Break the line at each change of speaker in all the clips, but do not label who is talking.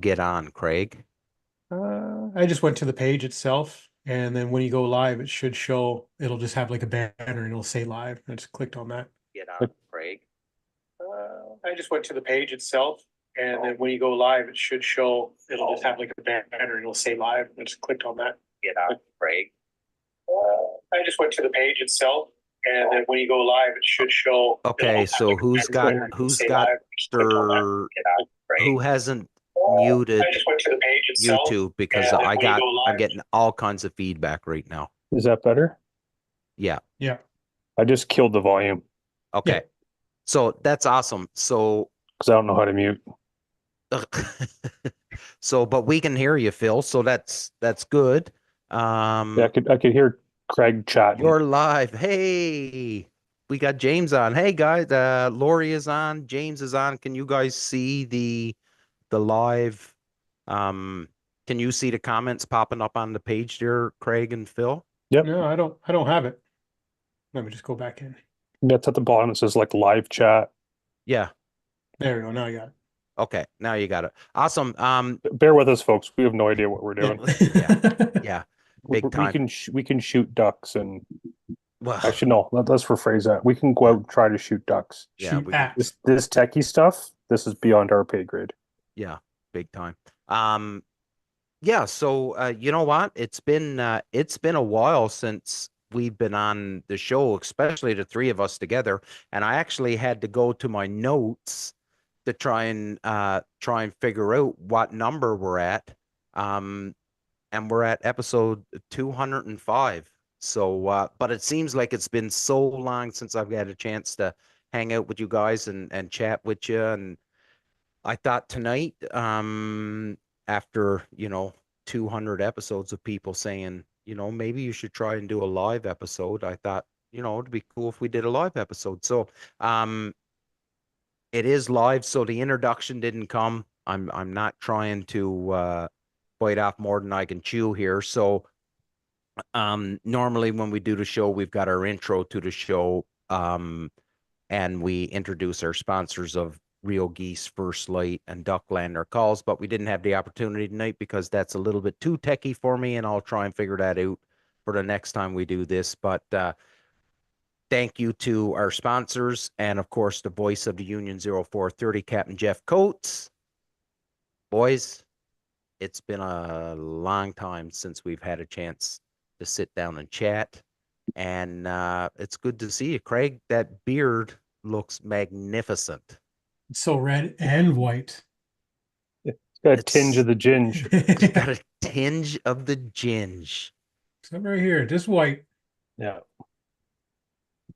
get on, Craig?
I just went to the page itself, and then when you go live, it should show, it'll just have like a banner and it'll say live. I just clicked on that.
Get on,
Like,
Craig.
I just went to the page itself, and then when you go live, it should show, it'll just have like a banner and it'll say live. I just clicked on that.
Get on, Craig.
I just went to the page itself, and then when you go live, it should show.
Okay, so who's got their who hasn't
I
muted
just went to the page itself,
YouTube because
and then when you go
I'm
live,
getting all kinds of feedback right now.
is that better?
Yeah.
yeah,
I just killed the volume
yeah.
Okay. So that's awesome. So
because I don't know how to mute.
so but we can hear you, Phil. So that's good.
Yeah, I could hear Craig chatting.
You're live. Hey, we got James on. Hey guys, Lori is on, James is on. Can you guys see the live? Um, can you see the comments popping up on the page there, Craig and Phil?
Yep,
No, I don't have it. Let me just go back in.
that's at the bottom. It says like live chat.
Yeah.
There we go. Now I got
Okay, now you got it. Awesome.
Bear with us, folks. We have no idea what we're doing.
Yeah,
it.
yeah,
We,
big
we
time.
can we can shoot ducks and
Well,
actually no. Let's rephrase that. We can go out and try to shoot ducks.
yeah,
Shoot
we can.
at.
This techie stuff. This is beyond our pay grade.
Yeah, big time. Um, Yeah, so you know what? It's been a while since we've been on the show, especially the three of us together. And I actually had to go to my notes to try and figure out what number we're at. Um, and we're at episode 205. So but it seems like it's been so long since I've had a chance to hang out with you guys and chat with you. And I thought tonight, after, 200 episodes of people saying, maybe you should try and do a live episode. I thought, it'd be cool if we did a live episode. So, it is live, so the introduction didn't come. I'm not trying to bite off more than I can chew here. So, normally when we do the show, we've got our intro to the show. And we introduce our sponsors of Real Geese, First Light, and Ducklander calls, but we didn't have the opportunity tonight because that's a little bit too techy for me, and I'll try and figure that out for the next time we do this. But thank you to our sponsors, and of course, the voice of the Union 0430, Captain Jeff Coates. Boys, it's been a long time since we've had a chance to sit down and chat. And it's good to see you, Craig. That beard looks magnificent.
It's so red and white.
It's got a tinge of
It's
the ginge.
it's got a tinge of the ginge.
Except right here, just white.
Yeah,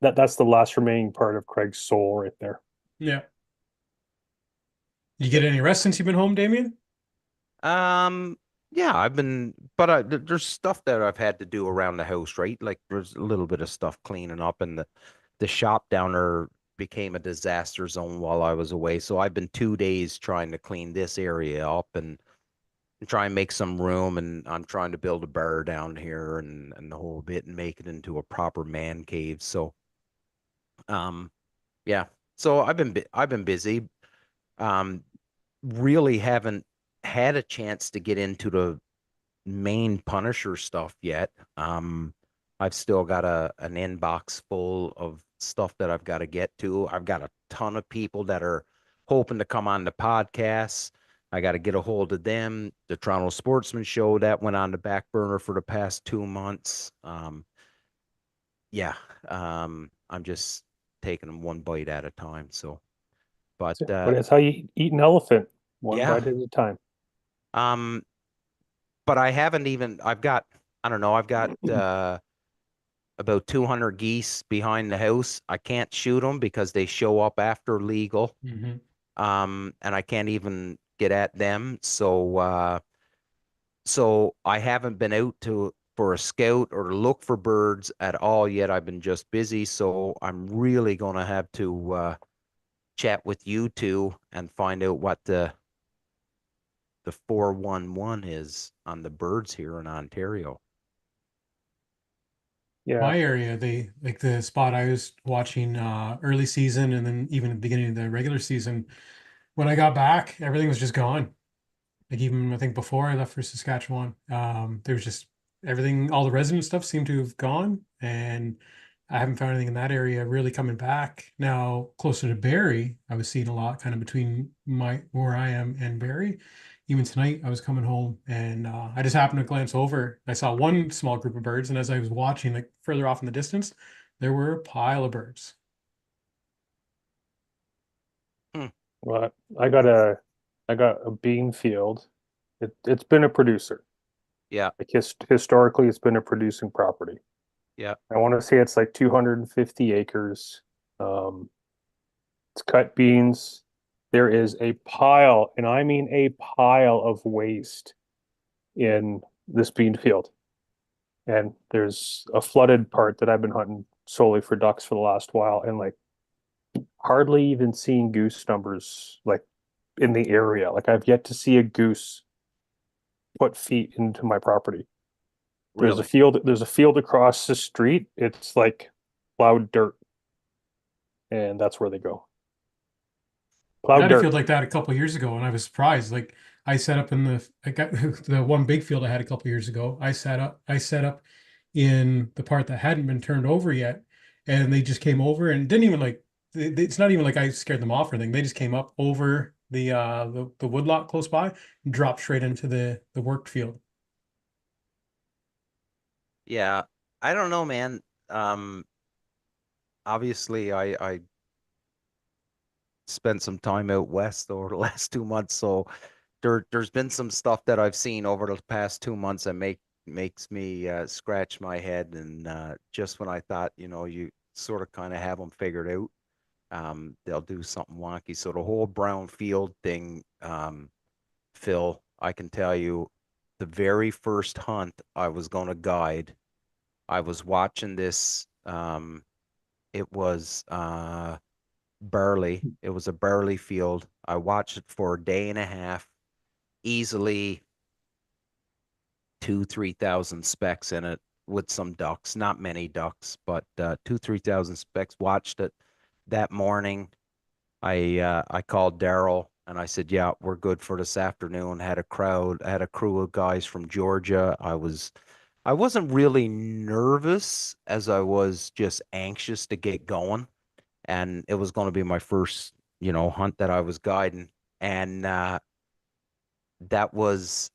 that's the last remaining part of Craig's soul right there.
Yeah. You get any rest since you've been home, Damien?
Um, yeah, but there's stuff that I've had to do around the house, right? Like there's a little bit of stuff cleaning up, and the shop down there became a disaster zone while I was away. So I've been 2 days trying to clean this area up and try and make some room. And I'm trying to build a bar down here and the whole bit and make it into a proper man cave. So, um, yeah. So I've been busy. Um, really haven't had a chance to get into the main Punisher stuff yet. I've still got an inbox full of stuff that I've got to get to. I've got a ton of people that are hoping to come on the podcast. I got to get a hold of them. The Toronto Sportsman Show that went on the back burner for the past 2 months. Yeah, I'm just taking them one bite at a time. So, but
But it's how you eat an elephant, one
yeah,
bite at a time.
um, but I haven't even. I don't know. I've got about 200 geese behind the house. I can't shoot them because they show up after legal.
Mm-hmm.
And I can't even get at them. So I haven't been out to for a scout or to look for birds at all yet. I've been just busy, so I'm really gonna have to chat with you two and find out what the 411 is on the birds here in Ontario.
Yeah,
My area, they like the spot I was watching early season and then even the beginning of the regular season. When I got back, everything was just gone. Like even I think before I left for Saskatchewan, there was just everything, all the resident stuff seemed to have gone, and I haven't found anything in that area really coming back. Now closer to Barrie, I was seeing a lot kind of between my where I am and Barrie. Even tonight, I was coming home and I just happened to glance over. I saw one small group of birds, and as I was watching, like further off in the distance, there were a pile of birds.
Hmm.
Well, I got a bean field. It's been a producer.
Yeah,
Like historically, it's been a producing property.
yeah.
I want to say it's like 250 acres. Um, it's cut beans. There is a pile, and I mean a pile of waste in this bean field. And there's a flooded part that I've been hunting solely for ducks for the last while, and like hardly even seeing goose numbers like in the area. Like I've yet to see a goose put feet into my property.
Really.
There's a field across the street. It's like plowed dirt, and that's where they go.
I
Plowed
had a
dirt.
field like that a couple of years ago, and I was surprised. Like I set up in I got the one big field I had a couple of years ago. I set up in the part that hadn't been turned over yet, and they just came over and didn't even like. It's not even like I scared them off or anything. They just came up over the woodlot close by and dropped straight into the worked field.
Yeah. I don't know, man. Obviously I spent some time out west over the last 2 months, so there's been some stuff that I've seen over the past 2 months that makes me scratch my head. And just when I thought, you sort of kind of have them figured out, they'll do something wonky. So the whole brown field thing, Phil, I can tell you, the very first hunt I was going to guide, I was watching this. It was barley. It was a barley field. I watched it for a day and a half, easily 3,000 specs in it with some ducks, not many ducks, but 3,000 specs. Watched it that morning. I called Daryl and I said, "Yeah, we're good for this afternoon." Had a crew of guys from Georgia. I wasn't really nervous as I was just anxious to get going, and it was going to be my first, hunt that I was guiding. And that was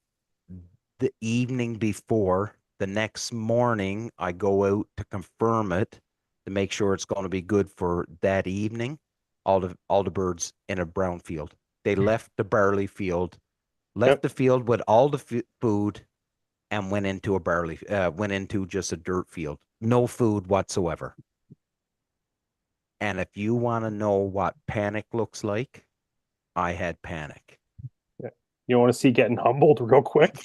the evening before. The next morning, I go out to confirm it to make sure it's going to be good for that evening. All the birds in a brown field. They left the barley field, left
Yep.
the field with all the food, and went into just a dirt field, no food whatsoever. And if you want to know what panic looks like, I had panic.
Yeah. You want to see getting humbled real quick?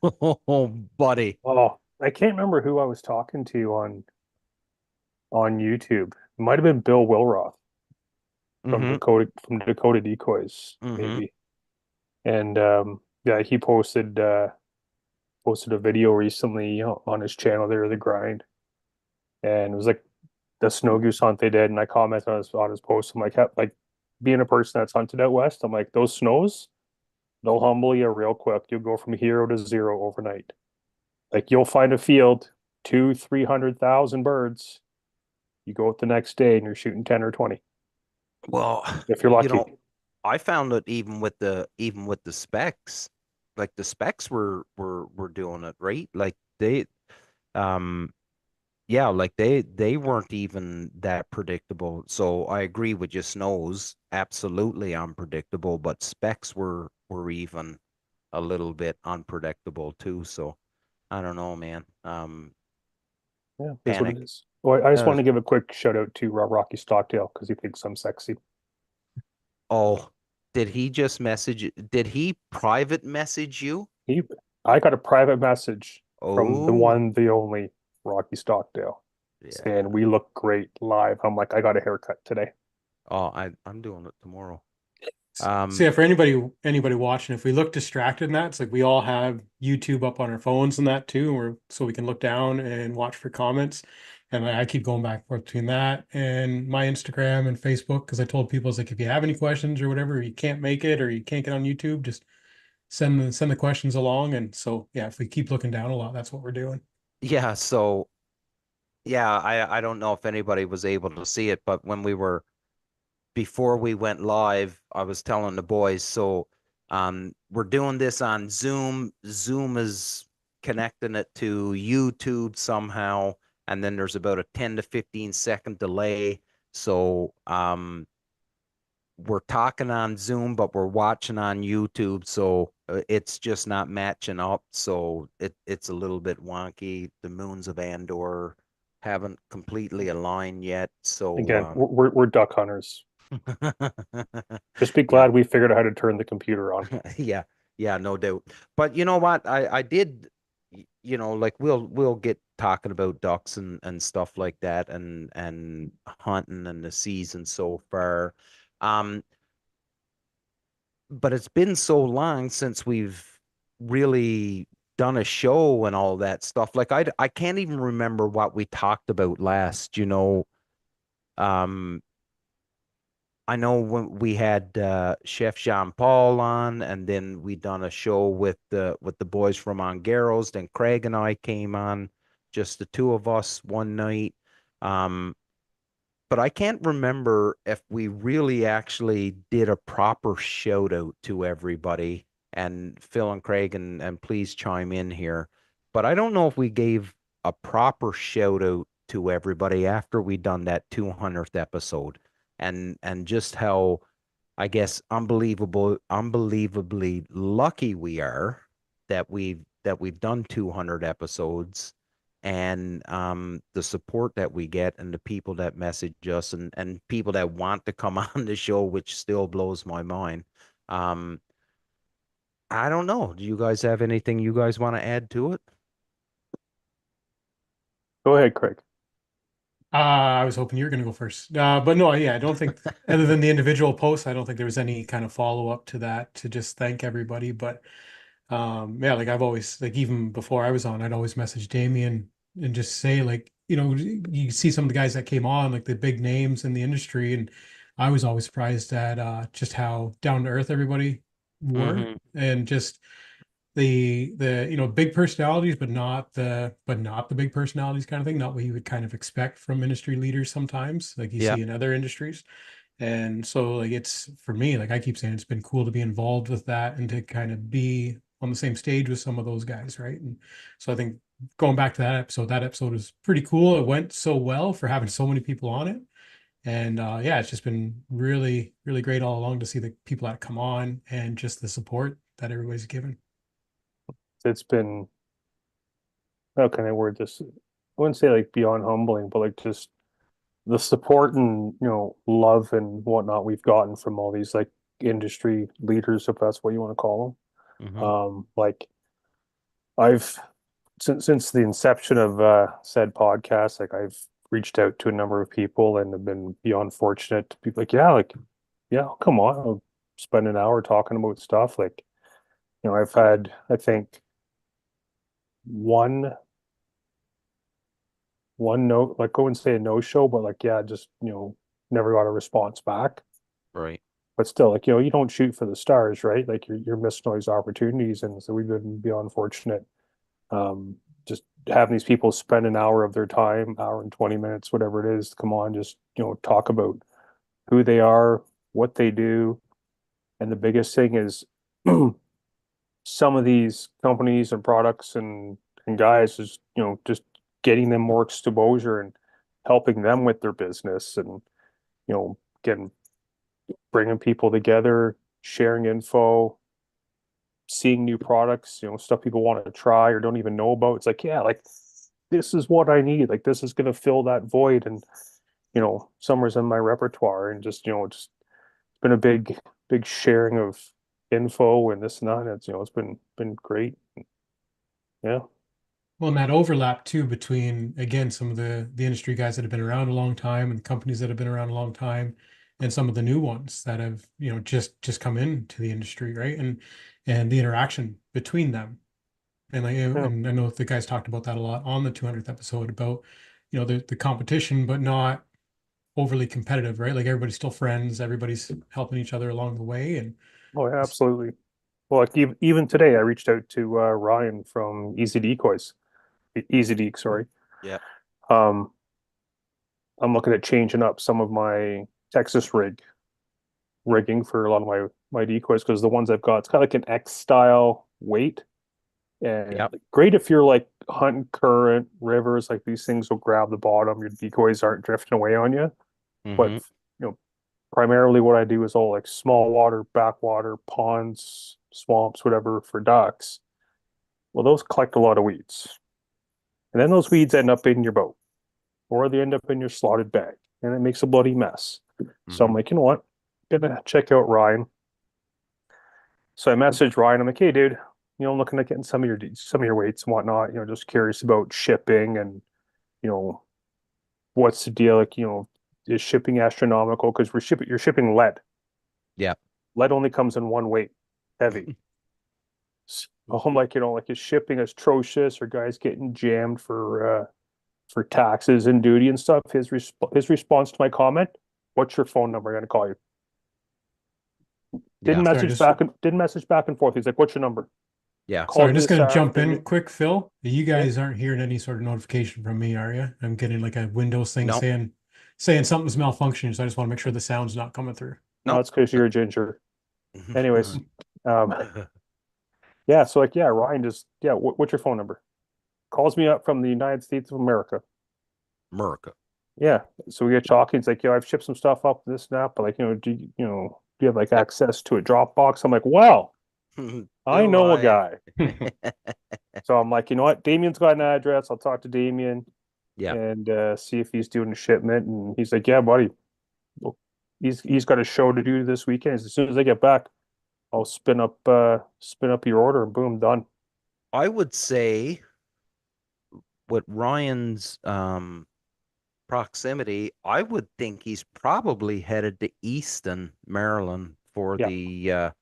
Oh, buddy.
Oh, I can't remember who I was talking to on YouTube. It might have been Bill Wilroth
Mm-hmm.
from Dakota Decoys,
Mm-hmm.
maybe. And yeah, he posted a video recently, on his channel there, The Grind. And it was like the snow goose hunt they did, and I commented on his post. I'm like, like being a person that's hunted out west, I'm like, those snows, they'll humble you real quick. You'll go from hero to zero overnight. Like you'll find a field, 300,000 birds. You go out the next day and you're shooting 10 or 20
Well,
if you're
you
lucky.
know, I found that even with the specs, like the specs were doing it right. Like um yeah, like they weren't even that predictable. So I agree with you, snows absolutely unpredictable, but specs were even a little bit unpredictable too. So I don't know, man.
Yeah, that's what it
Panic.
is. Well, I just
Uh,
want to give a quick shout out to Rocky Stockdale because he thinks I'm sexy.
oh, did he private message you?
He, I got a private message from the
Oh,
one, the only Rocky Stockdale
yeah.
saying we look great live. I'm like, I got a haircut today.
Oh, I'm doing it tomorrow.
So
Um,
yeah, for anybody watching, if we look distracted in that, it's like we all have YouTube up on our phones and that too, or so we can look down and watch for comments. And I keep going back and forth between that and my Instagram and Facebook because I told people it's like if you have any questions or whatever, you can't make it or you can't get on YouTube, just send the questions along. And so yeah, if we keep looking down a lot, that's what we're doing.
Yeah, so yeah, I don't know if anybody was able to see it, but when we were before we went live, I was telling the boys, so we're doing this on Zoom. Zoom is connecting it to YouTube somehow, and then there's about a 10 to 15 second delay. So we're talking on Zoom, but we're watching on YouTube, so it's just not matching up. So it's a little bit wonky. The moons of Andor haven't completely aligned yet. So
Again, we're duck hunters. Just be
yeah,
glad we figured out how to turn the computer on.
yeah, yeah, no doubt. But you know what? I did, like we'll get talking about ducks and stuff like that and hunting and the season so far. Um, but it's been so long since we've really done a show and all that stuff. Like I can't even remember what we talked about last. Um, I know when we had Chef Jean Paul on, and then we done a show with the boys from Ongeros. Then Craig and I came on, just the two of us one night. Um, but I can't remember if we really actually did a proper shout out to everybody. And Phil and Craig, and please chime in here. But I don't know if we gave a proper shout out to everybody after we done that 200th episode, and just how, I guess, unbelievably lucky we are that we've done 200 episodes, and the support that we get and the people that message us and people that want to come on the show, which still blows my mind. Um, I don't know. Do you guys have anything you guys want to add to it?
Go ahead, Craig.
I was hoping you were going to go first. But no, yeah, I don't think, other than the individual posts, I don't think there was any kind of follow up to that to just thank everybody. But yeah, like I've always, like even before I was on, I'd always message Damien and just say, like, you see some of the guys that came on, like the big names in the industry, and I was always surprised at just how down to earth everybody were,
Mm-hmm.
and just the big personalities, but not the big personalities kind of thing, not what you would kind of expect from industry leaders sometimes, like you
Yeah.
see in other industries. And so like it's for me, like I keep saying, it's been cool to be involved with that and to kind of be on the same stage with some of those guys, right? And so I think going back to that episode was pretty cool. It went so well for having so many people on it. And yeah, it's just been really, really great all along to see the people that come on and just the support that everybody's given.
It's been, how can I word this? I wouldn't say like beyond humbling, but like just the support and love and whatnot we've gotten from all these like industry leaders, if that's what you want to call
Mm-hmm.
them. Like I've since the inception of said podcast, like I've reached out to a number of people and have been beyond fortunate to be like, yeah, come on, I'll spend an hour talking about stuff. Like, I've had, I think, one no, like go and say a no show, but like, yeah, just, never got a response back.
Right.
But still, like, you don't shoot for the stars, right? Like you're missing all these opportunities. And so we've been beyond fortunate. Just having these people spend an hour of their time, hour and 20 minutes, whatever it is, come on, just, talk about who they are, what they do. And the biggest thing is some of these companies and products and guys is, just getting them more exposure and helping them with their business and, getting bringing people together, sharing info, seeing new products, stuff people want to try or don't even know about. It's like, yeah, like this is what I need. Like this is going to fill that void. And, summer's in my repertoire and just, just been a big sharing of info and this and that. And it's, it's been great. Yeah.
Well, and that overlap too between, again, some of the industry guys that have been around a long time and companies that have been around a long time, and some of the new ones that have, just come into the industry, right? And the interaction between them. And
Yeah.
and I know the guys talked about that a lot on the 200th episode about, the competition, but not overly competitive, right? Like everybody's still friends, everybody's helping each other along the way. And
Oh, yeah, absolutely. Well, like even today, I reached out to Ryan from Easy Decoys, Easy Deke, sorry.
Yeah.
Um, I'm looking at changing up some of my Texas rigging for a lot of my decoys because the ones I've got, it's kind of like an X style weight, and
Yeah.
great if you're like hunting current rivers, like these things will grab the bottom, your decoys aren't drifting away on you. But
Hmm.
primarily what I do is all like small water, backwater, ponds, swamps, whatever for ducks. Well, those collect a lot of weeds. And then those weeds end up in your boat or they end up in your slotted bag and it makes a bloody mess. So
Hmm.
I'm like, you know what? Gonna check out Ryan. So I messaged Ryan. I'm like, hey, dude, I'm looking at getting some of your weights and whatnot. Just curious about shipping and you know what's the deal? Like, is shipping astronomical? Because you're shipping lead.
Yeah.
Lead only comes in one weight, heavy. So I'm like, like is shipping atrocious or guys getting jammed for taxes and duty and stuff? His response to my comment, what's your phone number? I'm gonna call you.
Yeah.
Sorry, just
Didn't message back and forth. He's like, what's your number?
Yeah.
Called
sorry,
me
just
this
gonna jump in
afternoon.
quick, Phil. You
Yeah.
guys aren't hearing any sort of notification from me, are you? I'm getting like a Windows thing
No.
saying something's malfunctioning, so I just want to make sure the sound's not coming through.
No,
No.
it's because you're a ginger. Anyways, um, yeah. So like, yeah, Ryan just, yeah. What's your phone number? Calls me up from the United States of America.
America.
Yeah. So we get talking. It's like, I've shipped some stuff up this and that, but like, do you have like
Yep.
access to a Dropbox? I'm like, well, I
Do
know a
I?
guy. So I'm like, you know what? Damien's got an address. I'll talk to Damien
Yeah.
and see if he's doing a shipment. And he's like, yeah, buddy. Well, he's got a show to do this weekend. As soon as I get back, I'll spin up your order and boom, done.
I would say with Ryan's proximity, I would think he's probably headed to Easton, Maryland for
Yeah.
the
Yeah, that's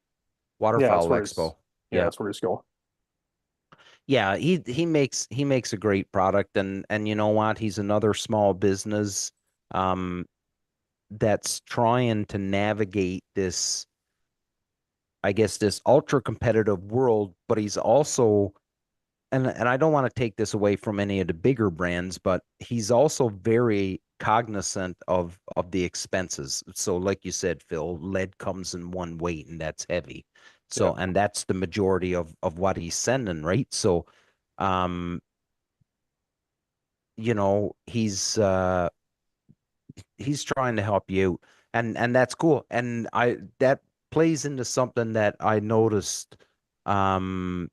Waterfowl
where he's
Expo.
yeah,
Yeah.
that's where he's going.
Yeah, he makes a great product, and you know what? He's another small business um that's trying to navigate this, I guess, this ultra competitive world, but he's also, and I don't want to take this away from any of the bigger brands, but he's also very cognizant of the expenses. So like you said, Phil, lead comes in one weight and that's heavy.
Yeah.
So and that's the majority of what he's sending, right? So um he's trying to help you out, and that's cool. And I that plays into something that I noticed. Um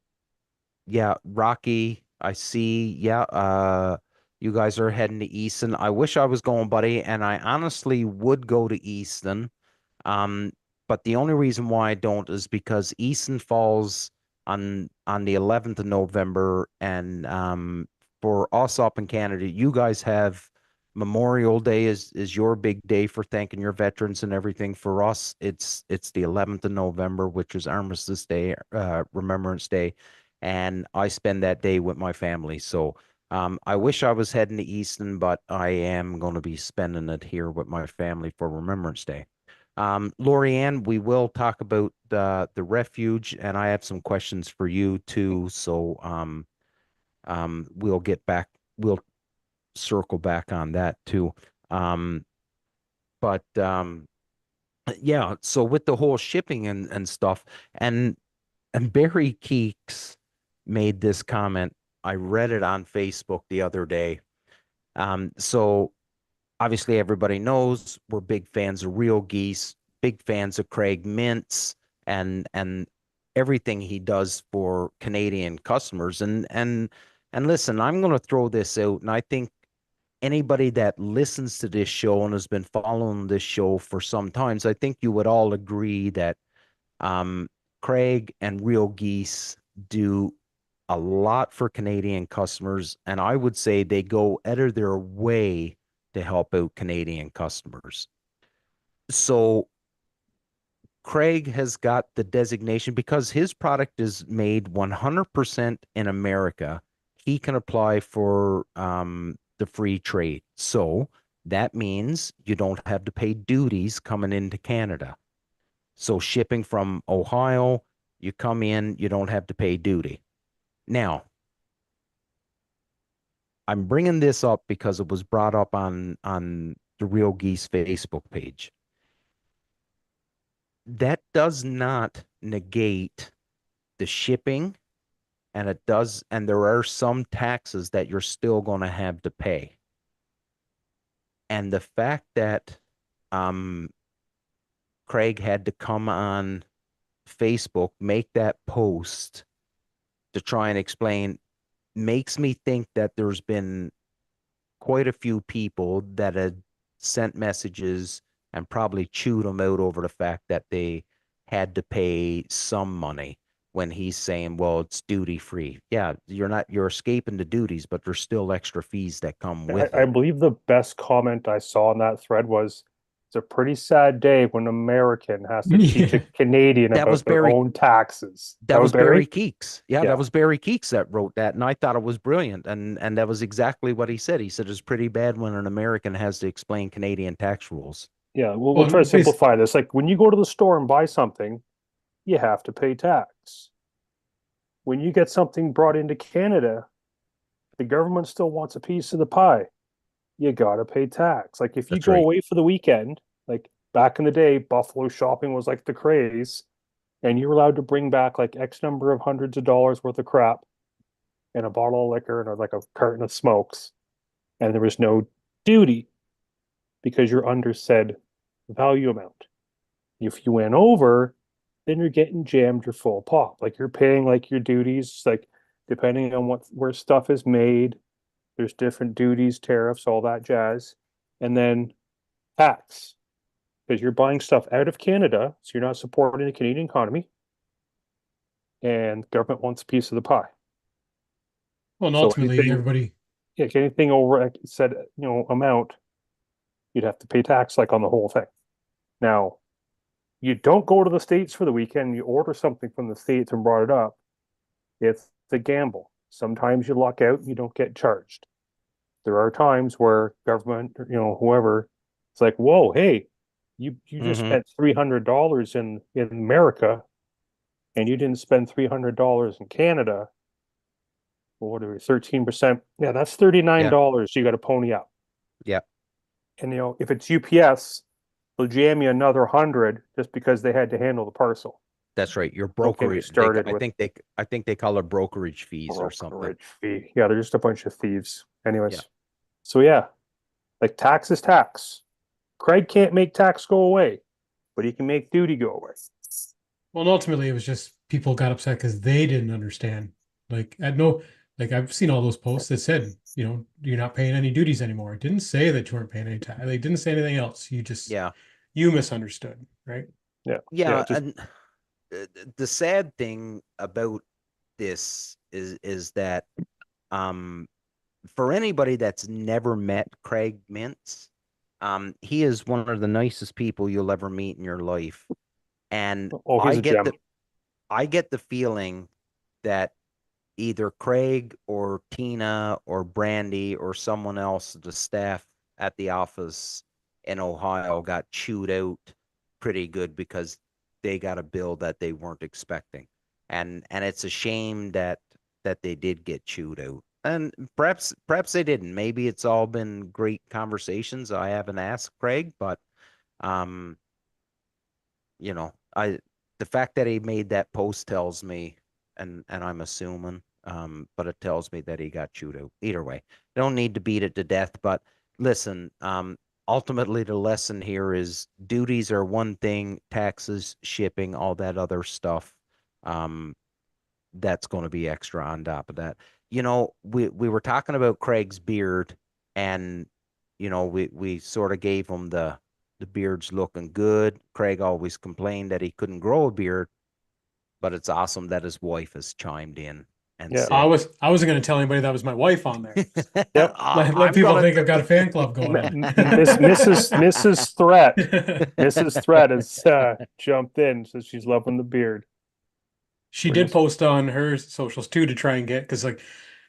Yeah, Rocky, I see. Yeah, you guys are heading to Easton. I wish I was going, buddy, and I honestly would go to Easton. Um, but the only reason why I don't is because Easton falls on the 11th of November, and for us up in Canada, you guys have Memorial Day is your big day for thanking your veterans and everything. For us, it's the 11th of November, which is Armistice Day, Remembrance Day, and I spend that day with my family. So I wish I was heading to Easton, but I am going to be spending it here with my family for Remembrance Day. Lorianne, we will talk about the refuge, and I have some questions for you too. So we'll get back, we'll circle back on that too. Um, but yeah, so with the whole shipping and stuff, and Barry Keeks made this comment. I read it on Facebook the other day. So obviously everybody knows we're big fans of Real Geese, big fans of Craig Mintz and everything he does for Canadian customers. And listen, I'm going to throw this out, and I think anybody that listens to this show and has been following this show for some times, I think you would all agree that um, Craig and Real Geese do a lot for Canadian customers, and I would say they go out of their way to help out Canadian customers. So Craig has got the designation because his product is made 100% in America. He can apply for the free trade. So that means you don't have to pay duties coming into Canada. So shipping from Ohio, You come in, you don't have to pay duty. Now, I'm bringing this up because it was brought up on the Real Geese Facebook page. That does not negate the shipping, and it does, and there are some taxes that you're still going to have to pay. And the fact that um Craig had to come on Facebook, make that post to try and explain, makes me think that there's been quite a few people that had sent messages and probably chewed them out over the fact that they had to pay some money when he's saying, well, it's duty free. Yeah, you're escaping the duties, but there's still extra fees that come with
I
it.
believe the best comment I saw on that thread was, "It's a pretty sad day when an American has to teach a
Yeah.
Canadian
That was
about their
Barry.
own taxes." That
That
was
was Barry
Barry?
Keeks. Yeah, that
Yeah.
was Barry Keeks that wrote that, and I thought it was brilliant. And that was exactly what he said. He said it's pretty bad when an American has to explain Canadian tax rules.
Yeah, we'll try
Well,
to simplify this. Like when you go to the store and buy something, you have to pay tax. When you get something brought into Canada, the government still wants a piece of the pie. You gotta pay tax. Like if you
That's
go
right.
away for the weekend, like back in the day, Buffalo shopping was like the craze, and you were allowed to bring back like X number of hundreds of dollars worth of crap and a bottle of liquor and like a carton of smokes, and there was no duty because you're under said value amount. If you went over, then you're getting jammed your full pop. Like you're paying like your duties, like depending on what where stuff is made, there's different duties, tariffs, all that jazz. And then tax, because you're buying stuff out of Canada, so you're not supporting the Canadian economy, and the government wants a piece of the pie.
and
So
ultimately, everybody,
anything over said, amount, you'd have to pay tax like on the whole thing. Now, you don't go to the States for the weekend, you order something from the States and brought it up, it's a gamble. Sometimes you luck out and you don't get charged. There are times where government, whoever, it's like, whoa, hey, you just
Mm-hmm.
spent $300 in America and you didn't spend $300 in Canada. Well, what are we, 13%? Yeah, that's $39
Yeah.
you got to pony up.
Yeah.
And if it's UPS, they'll jam you another 100 just because they had to handle the parcel.
That's right. Your
Don't get me
brokerage,
started with
I think they call it brokerage fees or something.
brokerage fee. Yeah, they're just a bunch of thieves.
Yeah.
Anyways, so yeah, like tax is tax. Craig can't make tax go away, but he can make duty go away.
well, and ultimately, it was just people got upset because they didn't understand. Like, at no, like I've seen all those posts that said, you're not paying any duties anymore. It didn't say that you weren't paying any tax. They didn't say anything else.
Yeah.
You misunderstood, right?
Yeah, yeah,
Yeah.
just
And the sad thing about this is that um for anybody that's never met Craig Mintz, he is one of the nicest people you'll ever meet in your life. And
oh, he's a gem.
I get the feeling that either Craig or Tina or Brandy or someone else, the staff at the office in Ohio got chewed out pretty good because they got a bill that they weren't expecting. And it's a shame that they did get chewed out. And perhaps they didn't. Maybe it's all been great conversations. I haven't asked Craig, but um I the fact that he made that post tells me, and I'm assuming, but it tells me that he got chewed out. Either way, don't need to beat it to death. But listen, ultimately the lesson here is duties are one thing, taxes, shipping, all that other stuff. Um, that's going to be extra on top of that. We were talking about Craig's beard, and we sort of gave him the beard's looking good. Craig always complained that he couldn't grow a beard, but it's awesome that his wife has chimed in and
Yeah,
I
said,
was I wasn't going to tell anybody that was my wife on there.
yep.
Let
I'm
people
gonna
think I've got a fan club going on.
Mrs. Threat has jumped in, so she's loving the beard.
She
We're
did
just
post on her socials too to try and get, because like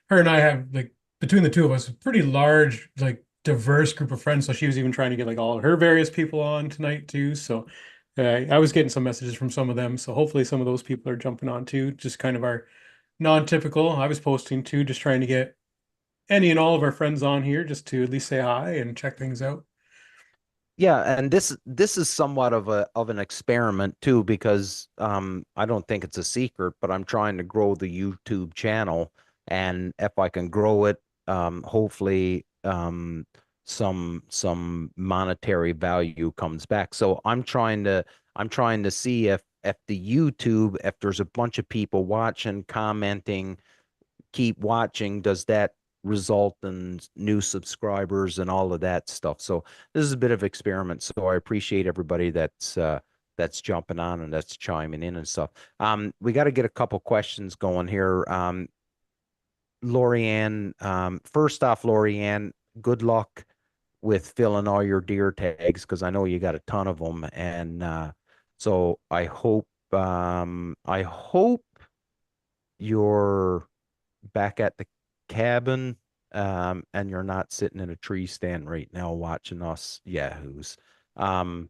her and I have, like, between the two of us, a pretty large, like, diverse group of friends. So she was even trying to get like all of her various people on tonight too. So I was getting some messages from some of them, so hopefully some of those people are jumping on too. Just kind of our non-typical. I was posting too, just trying to get any and all of our friends on here just to at least say hi and check things out.
Yeah, and this is somewhat of an experiment too, because I don't think it's a secret, but I'm trying to grow the YouTube channel, and if I can grow it, hopefully some monetary value comes back. So I'm trying to see if the YouTube, if there's a bunch of people watching, commenting, keep watching, does that result in new subscribers and all of that stuff? So this is a bit of experiment. So I appreciate everybody that's jumping on and that's chiming in and stuff. We got to get a couple questions going here. Lorianne, first off, Lorianne, good luck with filling all your deer tags because I know you got a ton of them, and so I hope you're back at the cabin, and you're not sitting in a tree stand right now watching us yahoos. Um,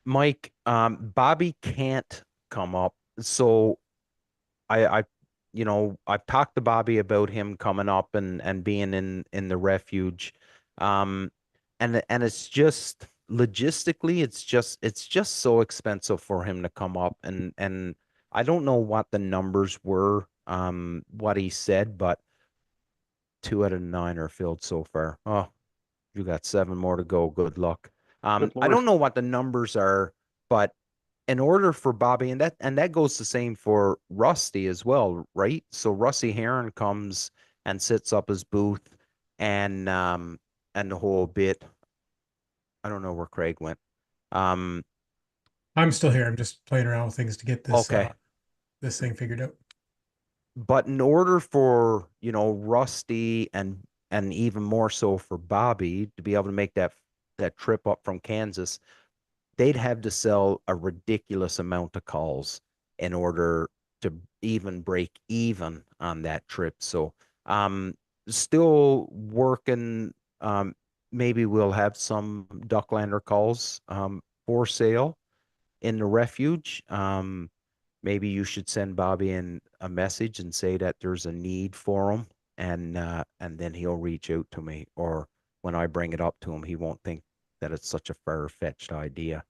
Mike, Bobby can't come up, so I've talked to Bobby about him coming up and being in the refuge, um, and it's just logistically, it's just so expensive for him to come up, and I don't know what the numbers were, what he said, but 2 out of 9 are filled so far. Oh, you got 7 more to go. Good luck.
Good
I
Lord.
don't know what the numbers are, but in order for Bobby, and that goes the same for Rusty as well, right? So Rusty Heron comes and sits up his booth, and the whole bit. I don't know where Craig went. Um,
I'm still here. I'm just playing around with things to get this
okay.
this thing figured out.
But in order for, Rusty and even more so for Bobby to be able to make that trip up from Kansas, they'd have to sell a ridiculous amount of calls in order to even break even on that trip. So, still working. Maybe we'll have some Ducklander calls for sale in the refuge. Maybe you should send Bobby in a message and say that there's a need for him, and then he'll reach out to me. Or when I bring it up to him, he won't think that it's such a far-fetched idea.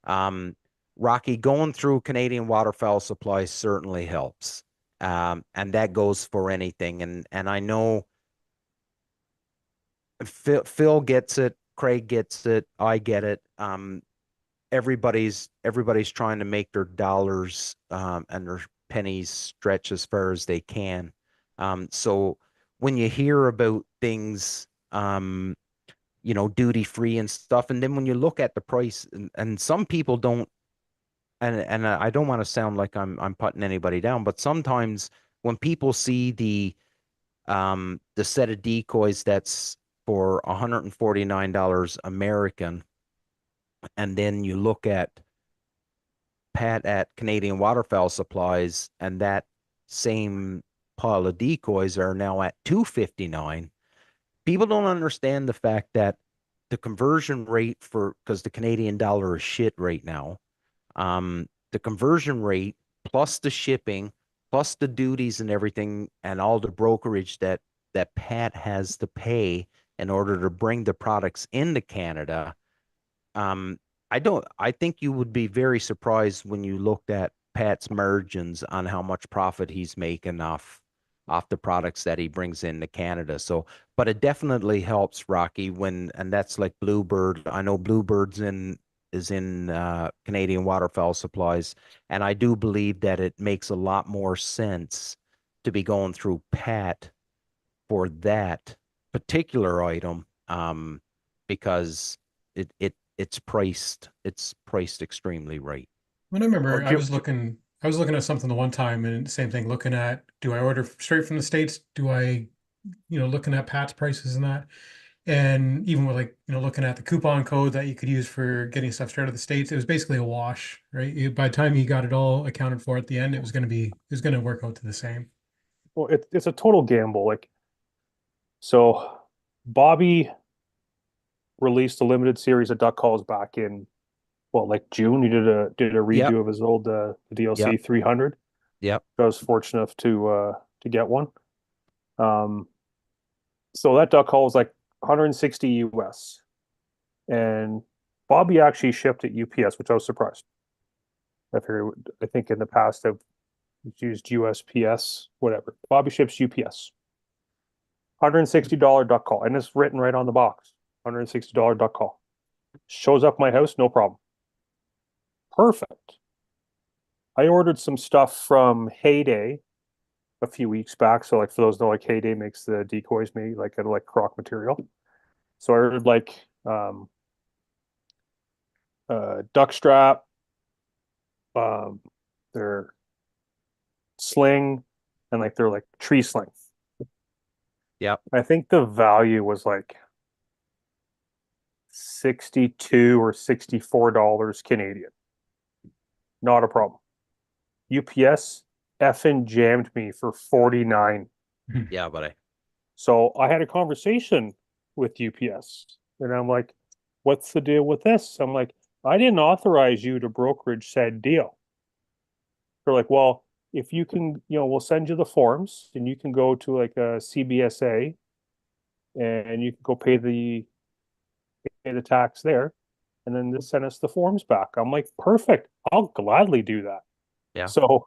Um, Rocky, going through Canadian waterfowl supply certainly helps. And that goes for anything. And I know Phil gets it, Craig gets it, I get it. Everybody's trying to make their dollars, and their pennies stretch as far as they can. So when you hear about things, duty free and stuff, and then when you look at the price, and some people don't, and I don't want to sound like I'm putting anybody down, but sometimes when people see the set of decoys that's for $149 American, and then you look at Pat at Canadian Waterfowl Supplies, and that same pile of decoys are now at 259. People don't understand the fact that the conversion rate for, because the Canadian dollar is shit right now, the conversion rate plus the shipping plus the duties and everything and all the brokerage that Pat has to pay in order to bring the products into Canada. um, I think you would be very surprised when you looked at Pat's margins on how much profit he's making off the products that he brings into Canada. So, but it definitely helps Rocky and that's like Bluebird. I know Bluebird's in Canadian waterfowl supplies, and I do believe that it makes a lot more sense to be going through Pat for that particular item, because it's priced extremely right.
When I
Well,
remember,
Jim,
I was looking at something the one time, and same thing. Looking at, do I order straight from the States? Do I, looking at Pat's prices and that, and even with like, looking at the coupon code that you could use for getting stuff straight out of the States, it was basically a wash, right? By the time you got it all accounted for at the end, it was going to work out to the same.
well, it's a total gamble. Like, Bobby released a limited series of duck calls back in well, like June, he did a
Yep.
redo of his old
Yep.
DLC 300.
Yep.
I was fortunate enough to get one. Um, so that duck call was like 160 US, and Bobby actually shipped at UPS, which I was surprised. I think in the past I've used USPS, whatever. Bobby ships UPS. $160 duck call, and it's written right on the box. $160 duck call. Shows up my house, no problem. Perfect. I ordered some stuff from Heyday a few weeks back. So like for those who know, like Heyday makes the decoys made like out of like croc material. So I ordered like duck strap, um their sling, and like their like tree sling.
Yep.
I think the value was like 62 or $64 Canadian. Not a problem. UPS effing jammed me for 49.
Yeah, buddy.
So I had a conversation with UPS, and I'm like, what's the deal with this? I'm like, I didn't authorize you to brokerage said deal. They're like, well, if you can, we'll send you the forms and you can go to like a CBSA and you can go pay the tax there, and then just send us the forms back. I'm like, perfect. I'll gladly do that.
Yeah.
So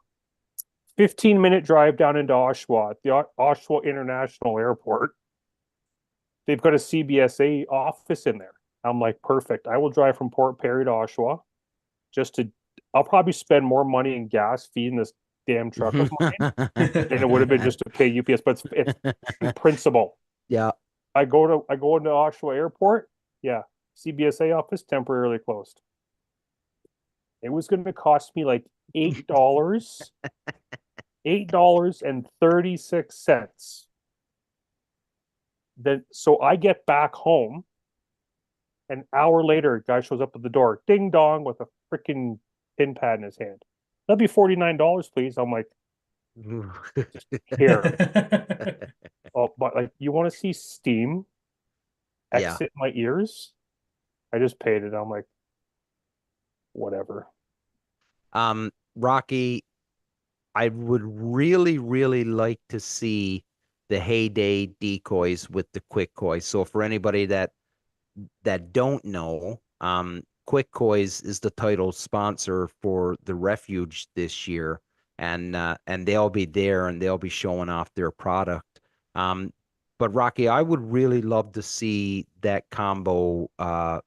15-minute drive down into Oshawa, at the Oshawa International Airport. They've got a CBSA office in there. I'm like, perfect. I will drive from Port Perry to Oshawa I'll probably spend more money in gas feeding this damn truck of mine than it would have been just to pay UPS, but it's in principle.
Yeah.
I go into Oshawa Airport. Yeah. CBSA office temporarily closed. It was going to cost me like $8.36. Then so I get back home. An hour later, a guy shows up at the door, ding dong, with a freaking pin pad in his hand. That'd be $49, please. I'm like, here. Oh, but like, you want to see steam
Yeah.
exit my ears? I just paid it. I'm like, whatever.
Rocky, I would really, really like to see the Heyday decoys with the quick coys. So for anybody that don't know, Quick Coys is the title sponsor for the Refuge this year, and they'll be there and they'll be showing off their product. Um, but Rocky, I would really love to see that combo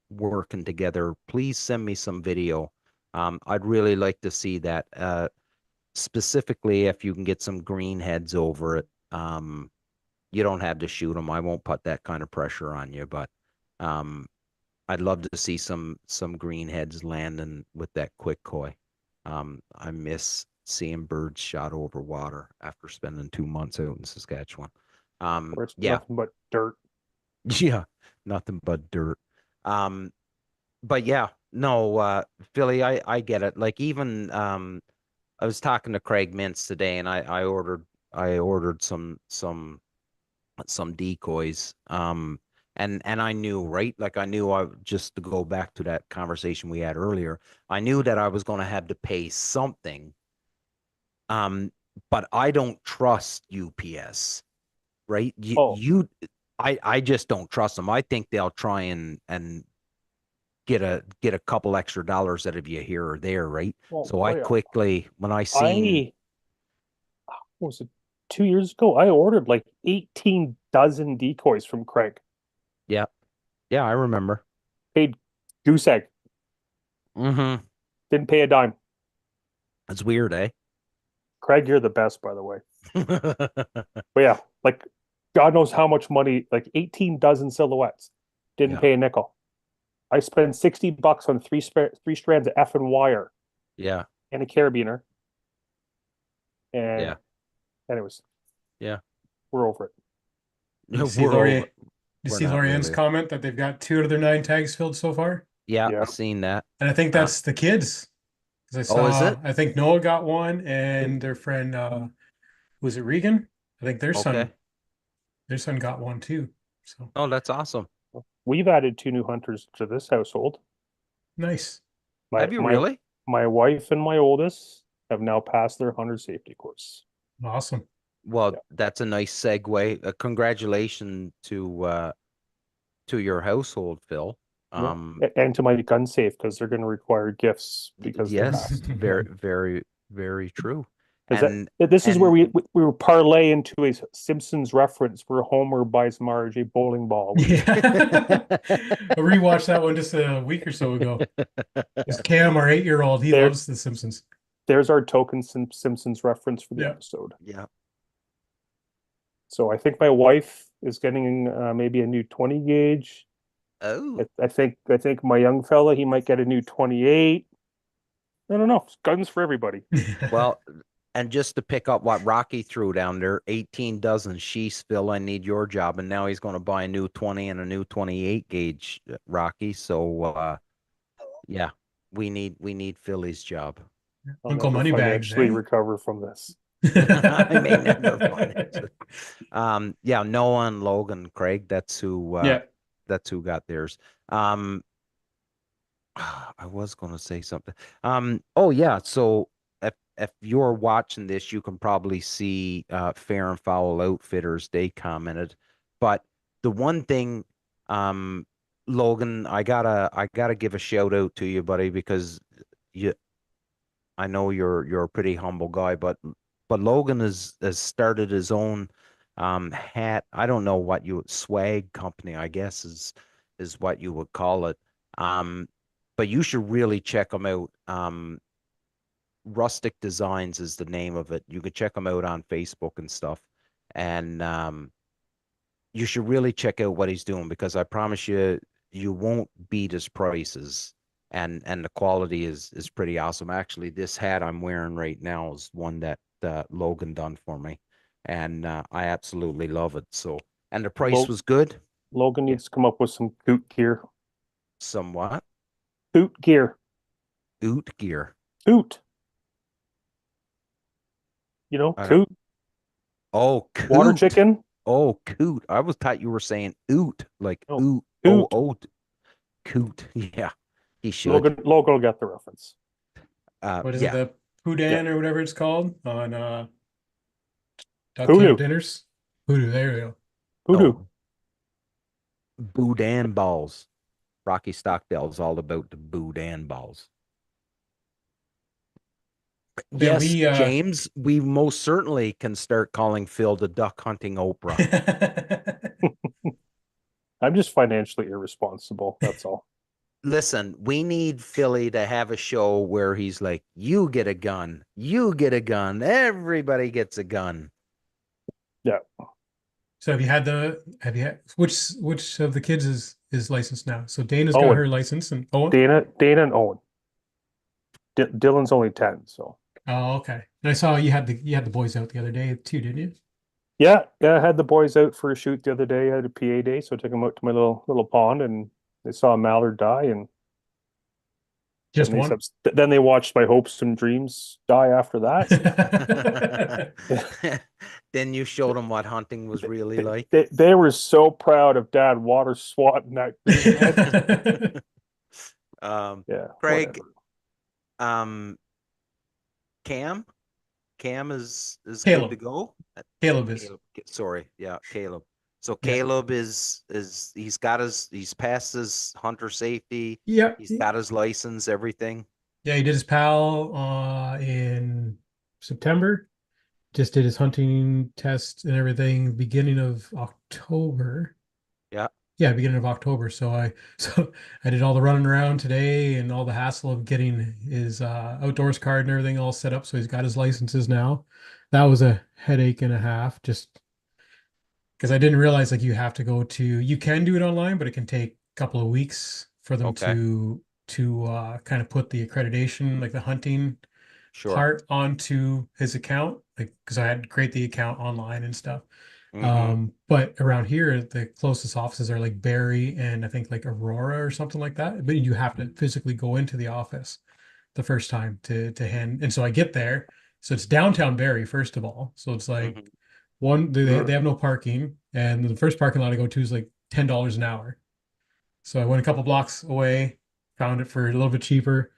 working together. Please send me some video. I'd really like to see that. Specifically, if you can get some green heads over it. You don't have to shoot them. I won't put that kind of pressure on you, but um, I'd love to see some greenheads landing with that quick koi. I miss seeing birds shot over water after spending 2 months out in Saskatchewan.
Where it's
Yeah,
nothing but dirt.
yeah, nothing but dirt. Um, but yeah, no, Philly, I get it. Like even I was talking to Craig Mintz today, and I ordered some decoys. And I knew, right? Like I knew I just to go back to that conversation we had earlier, I knew that I was going to have to pay something. Um, but I don't trust UPS, right?
Oh,
I just don't trust them. I think they'll try and get a couple extra dollars out of you here or there, right? So I
yeah.
quickly, when I seen,
I what was it 2 years ago? I ordered like 18 dozen decoys from Craig.
yeah, yeah, I remember.
Paid goose egg.
Mm-hmm.
Didn't pay a dime.
It's weird, eh?
Craig, you're the best, by the way. But yeah, like God knows how much money, like 18 dozen silhouettes. Didn't
Yeah,
pay a nickel. I spent $60 on three strands of effing wire
yeah,
and a carabiner. And
yeah,
anyways,
yeah.
we're over it.
You see
We're over.
You
We're
see
not
Lorianne's
really.
comment that they've got 2 out of their 9 tags filled so far?
Yeah,
Yeah.
I seen that.
And I think
Uh,
that's the kids. Because
oh, is it?
I think Noah got one and their friend, was it Regan? I think
Okay.
their son got one too. So
Oh, that's awesome.
We've added two new hunters to this household.
nice.
My
Have you
my
really?
my wife and my oldest have now passed their hunter safety course.
Awesome.
Yeah.
Well, that's a nice segue. Congratulations to your household, Phil.
Yeah.
Um,
And to my gun safe because they're going to require gifts because they
yes,
passed.
very, very, very true.
Is that
And
this is where
and
we were parlay into a Simpsons reference where Homer buys Marge a bowling ball when he's
Yeah. I rewatched that one just a week or so ago.
yeah.
Because Cam, our 8-year-old, he
There
loves The Simpsons.
there's our token Simpsons reference for the
Yeah.
episode.
yeah.
So I think my wife is getting maybe a new 20 gauge.
Oh,
I think my young fella he might get a new 28. I don't know. Guns for everybody.
well, and just to pick up what Rocky threw down there, 18 dozen sheaths, Phil, I need your job. And now he's going to buy a new 20 and a new 28 gauge, Rocky. So yeah, we need Philly's job.
I'll
Uncle
never
Moneybags,
financially
eh?
recover from this.
I may never find it. Yeah, Noah and Logan, Craig,
Yeah.
that's who got theirs. I was going to say something. Oh yeah, so if you're watching this, you can probably see Fair and Foul Outfitters, they commented. But the one thing, um, Logan, I gotta give a shout out to you, buddy, because you I know you're a pretty humble guy, but Logan has started his own hat. I don't know what you swag company, I guess is what you would call it. Um, but you should really check them out. Rustic Designs is the name of it. You could check them out on Facebook and stuff. And you should really check out what he's doing because I promise you, you won't beat his prices. And the quality is pretty awesome. Actually, this hat I'm wearing right now is one that Logan done for me, and I absolutely love it. So, and the price
Lo
was good,
Logan needs to come up with some coot gear.
somewhat.
Coot gear.
Oot gear.
Coot.
I don't.
Coot.
Oh,
Water
coot.
chicken.
Oh, coot. I was thought you were saying oot, like
No.
oot. Oh,
Coot.
oh, coot. Yeah, he should.
Logan will get the reference.
What is it?
Yeah.
The
Yeah.
Poudan or whatever it's called on Duck Camp
Hoodoo.
dinners? Hoodoo, there we go.
Hoodoo.
Oh, boudin balls. Rocky Stockdale's all about the boudin balls.
Yeah,
Yes,
we
James, we most certainly can start calling Phil the duck hunting Oprah.
I'm just financially irresponsible. That's all.
Listen, we need Philly to have a show where he's like, you get a gun, you get a gun, everybody gets a gun.
Yeah.
So have you had which of the kids is licensed now? So Dana's got
Owen.
her license and Owen.
Dana and Owen. Dylan's only 10, so
Oh, okay. And I saw you had the boys out the other day too, didn't you?
yeah, I had the boys out for a shoot the other day. I had a PA day, so I took them out to my little pond and they saw a mallard die and then
Just one.
then they watched my hopes and dreams die after that.
Then you showed them what hunting was really like.
They were so proud of dad water swatting that green head.
Um,
Yeah,
Craig,
whatever.
um, Cam, Cam is good to
Caleb.
go.
Caleb is.
Caleb, sorry, yeah, Caleb. So
Yeah.
Caleb is he's passed his hunter safety.
Yeah.
He's got his license, everything.
Yeah, he did his PAL in September. Just did his hunting test and everything beginning of October.
Yeah.
Yeah, beginning of October. So I did all the running around today and all the hassle of getting his outdoors card and everything all set up. So he's got his licenses now. That was a headache and a half, just because I didn't realize like you can do it online, but it can take a couple of weeks for them
Okay.
to kind of put the accreditation, like the hunting
Sure.
part onto his account, like because I had to create the account online and stuff.
Mm-hmm.
But around here, the closest offices are like Barrie and I think like Aurora or something like that. But you have to physically go into the office the first time to hand. And so I get there. So it's downtown Barrie, first of all. So it's like
Mm-hmm.
they have no parking. And the first parking lot I go to is like $10 an hour. So I went a couple blocks away, found it for a little bit cheaper.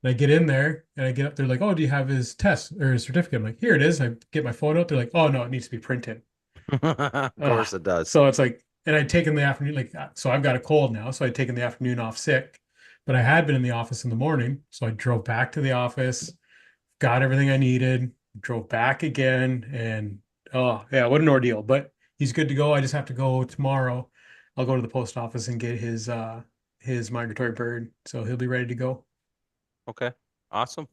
And I get in there and I get up there like, oh, do you have his test or his certificate? I'm like, here it is. I get my phone out. They're like, oh no, it needs to be printed.
Of
Ugh.
course it does.
So it's like, and I'd taken the afternoon, like, so I've got a cold now. So I'd taken the afternoon off sick, but I had been in the office in the morning. So I drove back to the office, got everything I needed, drove back again. And oh, yeah, what an ordeal. But he's good to go. I just have to go tomorrow. I'll go to the post office and get his migratory bird. So he'll be ready to go.
Okay. Awesome.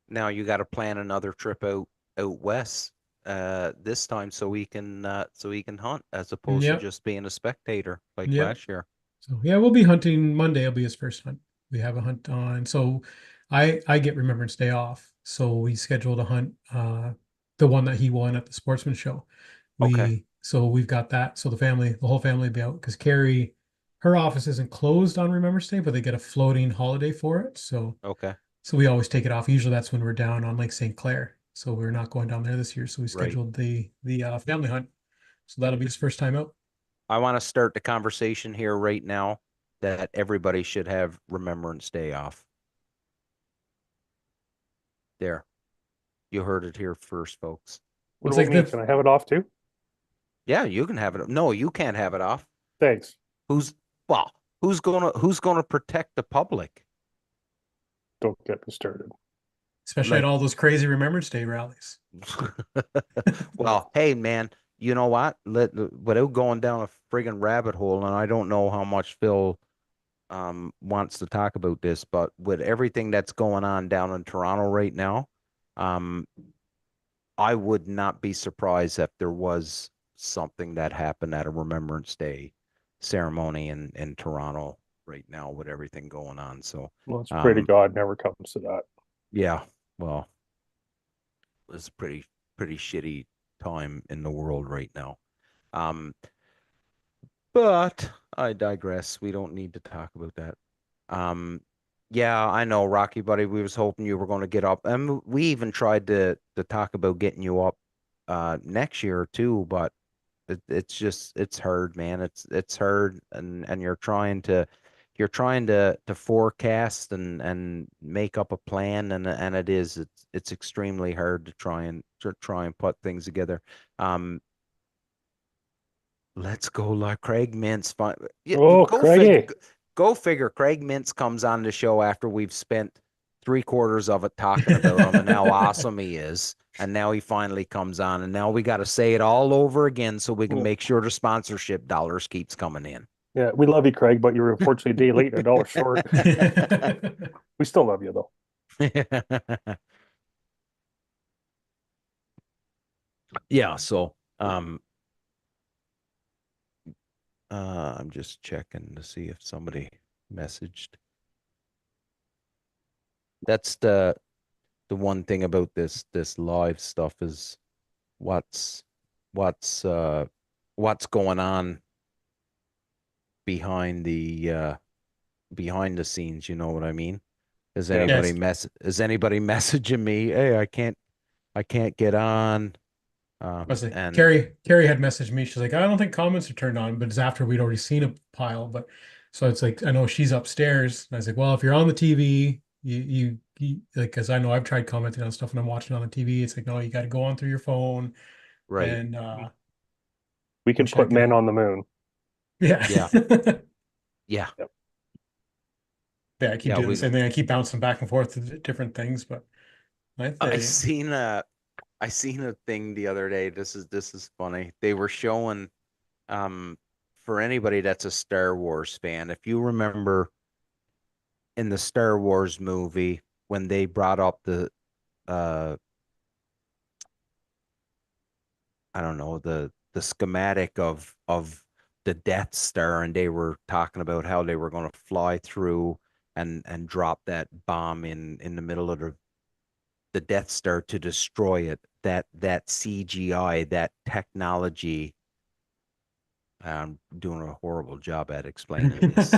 Now you got to plan another trip out west this time so we can hunt as opposed to
Yep.
just being a spectator like
Yep.
last year.
So yeah, we'll be hunting Monday. Will be his first hunt. We have a hunt on. So I get Remembrance Day off. So we scheduled a hunt, the one that he won at the sportsman show.
Okay.
We've got that. So the whole family will be out because Carrie, her office isn't closed on Remembrance Day, but they get a floating holiday for it.
Okay.
So we always take it off. Usually that's when we're down on Lake St. Clair. So we're not going down there this year. So we
Right.
scheduled the family hunt. So that'll be his first time out.
I want to start the conversation here right now that everybody should have Remembrance Day off. There. You heard it here first, folks.
What
It's
about
like
me? Can I have it off too?
Yeah, you can have it. No, you can't have it off.
Thanks.
Who's well, who's gonna protect the public?
Don't get me started.
especially at
Like
all those crazy Remembrance Day rallies.
well, hey man, you know what? Without going down a friggin' rabbit hole, and I don't know how much Phil wants to talk about this, but with everything that's going on down in Toronto right now, um I would not be surprised if there was something that happened at a Remembrance Day ceremony in Toronto right now with everything going on. So,
Well, let's pray to
um,
God never comes to that.
yeah, well, it's a pretty shitty time in the world right now. Um, but I digress. We don't need to talk about that. Um, yeah, I know, Rocky buddy. We was hoping you were going to get up, and we even tried to talk about getting you up next year too, but it's just it's hard, man. It's hard, and you're trying to forecast and make up a plan, and it's extremely hard to try and put things together. Um, let's go, like Craig Mintz. Yeah,
Oh,
go figure.
Craigie.
Go figure. Craig Mintz comes on the show after we've spent three-quarters of it talking about him and how awesome he is. And now he finally comes on, and now we got to say it all over again so we can
Yeah.
make sure the sponsorship dollars keeps coming in.
Yeah, we love you, Craig, but you're unfortunately a day late and a dollar short. We still love you though.
Yeah, so I'm just checking to see if somebody messaged. That's the one thing about this live stuff is what's what's uh what's going on behind behind the scenes, you know what I mean?
Yeah.
Yes.
Is anybody messaging me, hey, I can't get on.
I was like,
And
Carrie had messaged me. She's like, I don't think comments are turned on, but it's after we'd already seen a pile. But so it's like, I know she's upstairs. And I was like, well, if you're on the TV, you like, because I know I've tried commenting on stuff and I'm watching on the TV. It's like, no, you got to go on through your phone
right.
and
We can
wish I
put men
could.
on the moon.
Yeah.
Yeah. Yeah.
Yep.
Yeah, I keep
Yeah,
doing the
we
same thing. I keep bouncing back and forth to different things, but I
I
say,
seen a I seen a thing the other day. This is funny. They were showing um for anybody that's a Star Wars fan, if you remember in the Star Wars movie when they brought up uh I don't know, the schematic of the Death Star, and they were talking about how they were going to fly through and drop that bomb in the middle of the Death Star to destroy it. That CGI, that technology. I'm doing a horrible job at explaining this,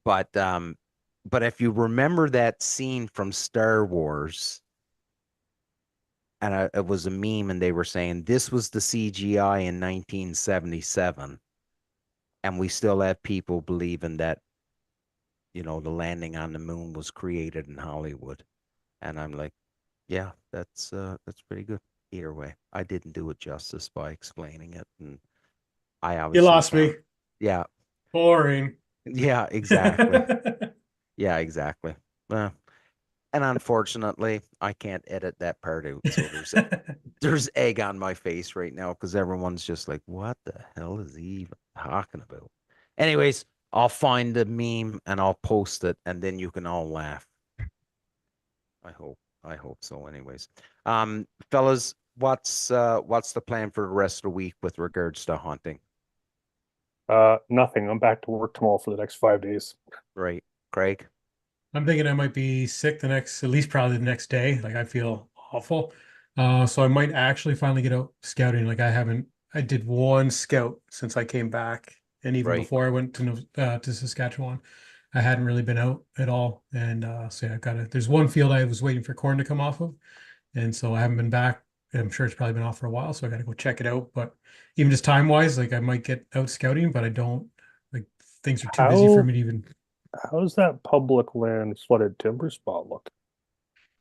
but but if you remember that scene from Star Wars, and it was a meme, and they were saying this was the CGI in 1977, and we still have people believing that the landing on the moon was created in Hollywood. And I'm like, yeah, that's pretty good. Either way, I didn't do it justice by explaining it, and I
You
obviously
lost
can't.
me.
Yeah,
Boring.
yeah, exactly. Yeah, exactly. Well, and unfortunately, I can't edit that part out. So there's egg on my face right now because everyone's just like, what the hell is he even talking about? Anyways, I'll find the meme and I'll post it, and then you can all laugh. I hope. I hope so. Anyways, fellas, what's the plan for the rest of the week with regards to hunting?
Nothing. I'm back to work tomorrow for the next 5 days.
Right, Craig?
I'm thinking I might be sick at least probably the next day. Like I feel awful. So I might actually finally get out scouting. I did one scout since I came back. And even
Right.
before I went to Saskatchewan, I hadn't really been out at all. And so yeah, there's one field I was waiting for corn to come off of. And so I haven't been back. I'm sure it's probably been off for a while. So I got to go check it out. But even just time wise, like I might get out scouting, but I don't like things are too busy for
How
me to even.
how's that public land flooded timber spot look?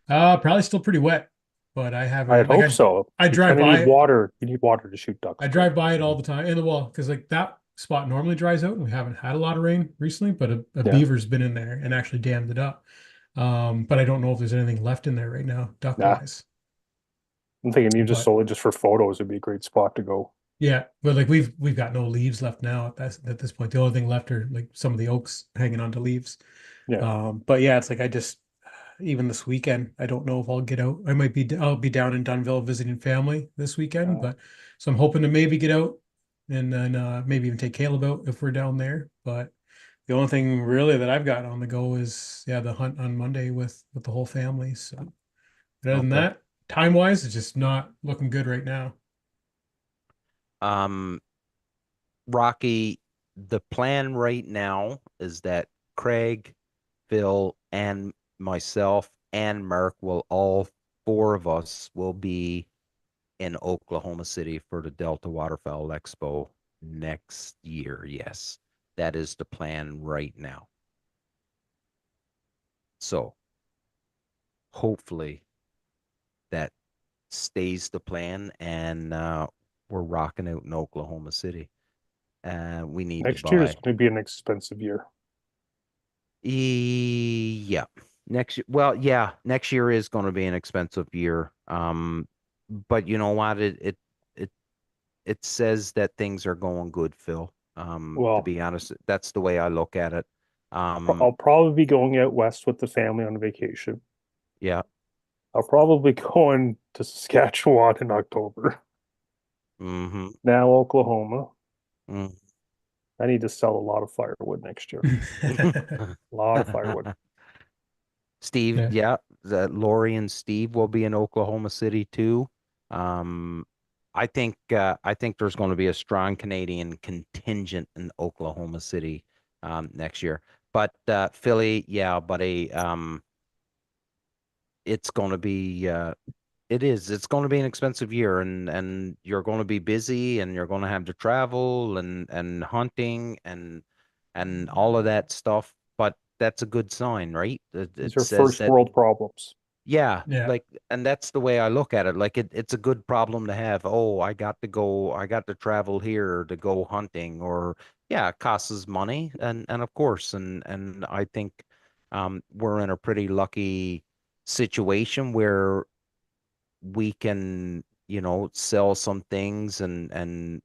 Probably still pretty wet, but I
I'd
haven't like
hope so.
I
You
drive
kind of need
by it.
water. You need water to shoot ducks,
I
Craig.
drive by it all the time in the wall because like that spot normally dries out and we haven't had a lot of rain recently, but a
Yeah.
beaver's been in there and actually dammed it up. But I don't know if there's anything left in there right now, duck
Nah.
wise.
I'm thinking you just
But
sold it just for photos. It'd be a great spot to go.
yeah, but like we've got no leaves left now at this point. The only thing left are like some of the oaks hanging onto leaves.
Yeah.
But yeah, it's like I just even this weekend, I don't know if I'll get out. I'll be down in Dunville visiting family this weekend,
Uh,
but so I'm hoping to maybe get out and then maybe even take Caleb out if we're down there. But the only thing really that I've got on the go is yeah, the hunt on Monday with the whole family. So but other than
Okay.
that, time wise, it's just not looking good right now.
Um, Rocky, the plan right now is that Craig, Phil, and myself and Mark will all four of us will be in Oklahoma City for the Delta Waterfowl Expo next year. Yes, that is the plan right now. So hopefully that stays the plan and we're rocking out in Oklahoma City. We need to
Next year is
buy.
going to be an expensive year.
Yeah. Well, yeah, next year is going to be an expensive year. But you know what? It it says that things are going good, Phil. To
Well,
be honest, that's the way I look at it.
I'll probably be going out west with the family on vacation.
Yeah.
I'll probably going to Saskatchewan in October.
Mm-hmm.
Now, Oklahoma.
Mm.
I need to sell a lot of firewood next year. A lot of firewood.
Steve,
Yeah.
yeah, Lori and Steve will be in Oklahoma City too. Um, I think there's going to be a strong Canadian contingent in Oklahoma City next year. But Philly, yeah, buddy, it's going to be it's going to be an expensive year, and you're going to be busy, and you're going to have to travel and hunting and all of that stuff. But that's a good sign, right?
These
It
are
says
first
that,
world problems.
yeah,
Yeah.
like, and that's the way I look at it. Like it's a good problem to have. Oh, I got to travel here to go hunting, or yeah, it costs us money, and of course, and I think we're in a pretty lucky situation where we can, sell some things and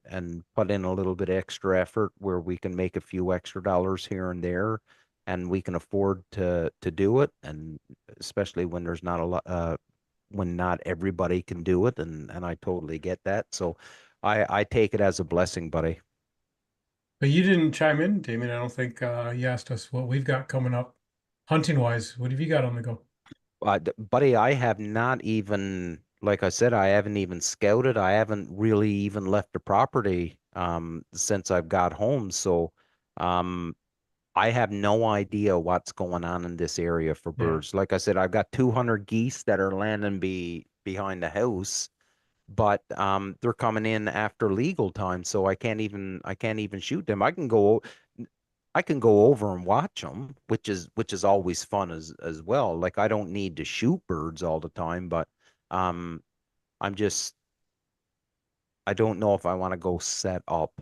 put in a little bit extra effort where we can make a few extra dollars here and there, and we can afford to do it, and especially when there's not a lot, when not everybody can do it, and I totally get that. So I take it as a blessing, buddy.
But you didn't chime in, Damien. I don't think you asked us what we've got coming up hunting wise. What have you got on the go?
Buddy, I have not even, like I said, I haven't even scouted. I haven't really even left the property since I've got home. So um, I have no idea what's going on in this area for
Yeah.
birds. Like I said, I've got 200 geese that are landing behind the house, but they're coming in after legal time, so I can't even shoot them. I can go over and watch them, which is always fun as well. Like I don't need to shoot birds all the time, but um I'm just I don't know if I want to go set up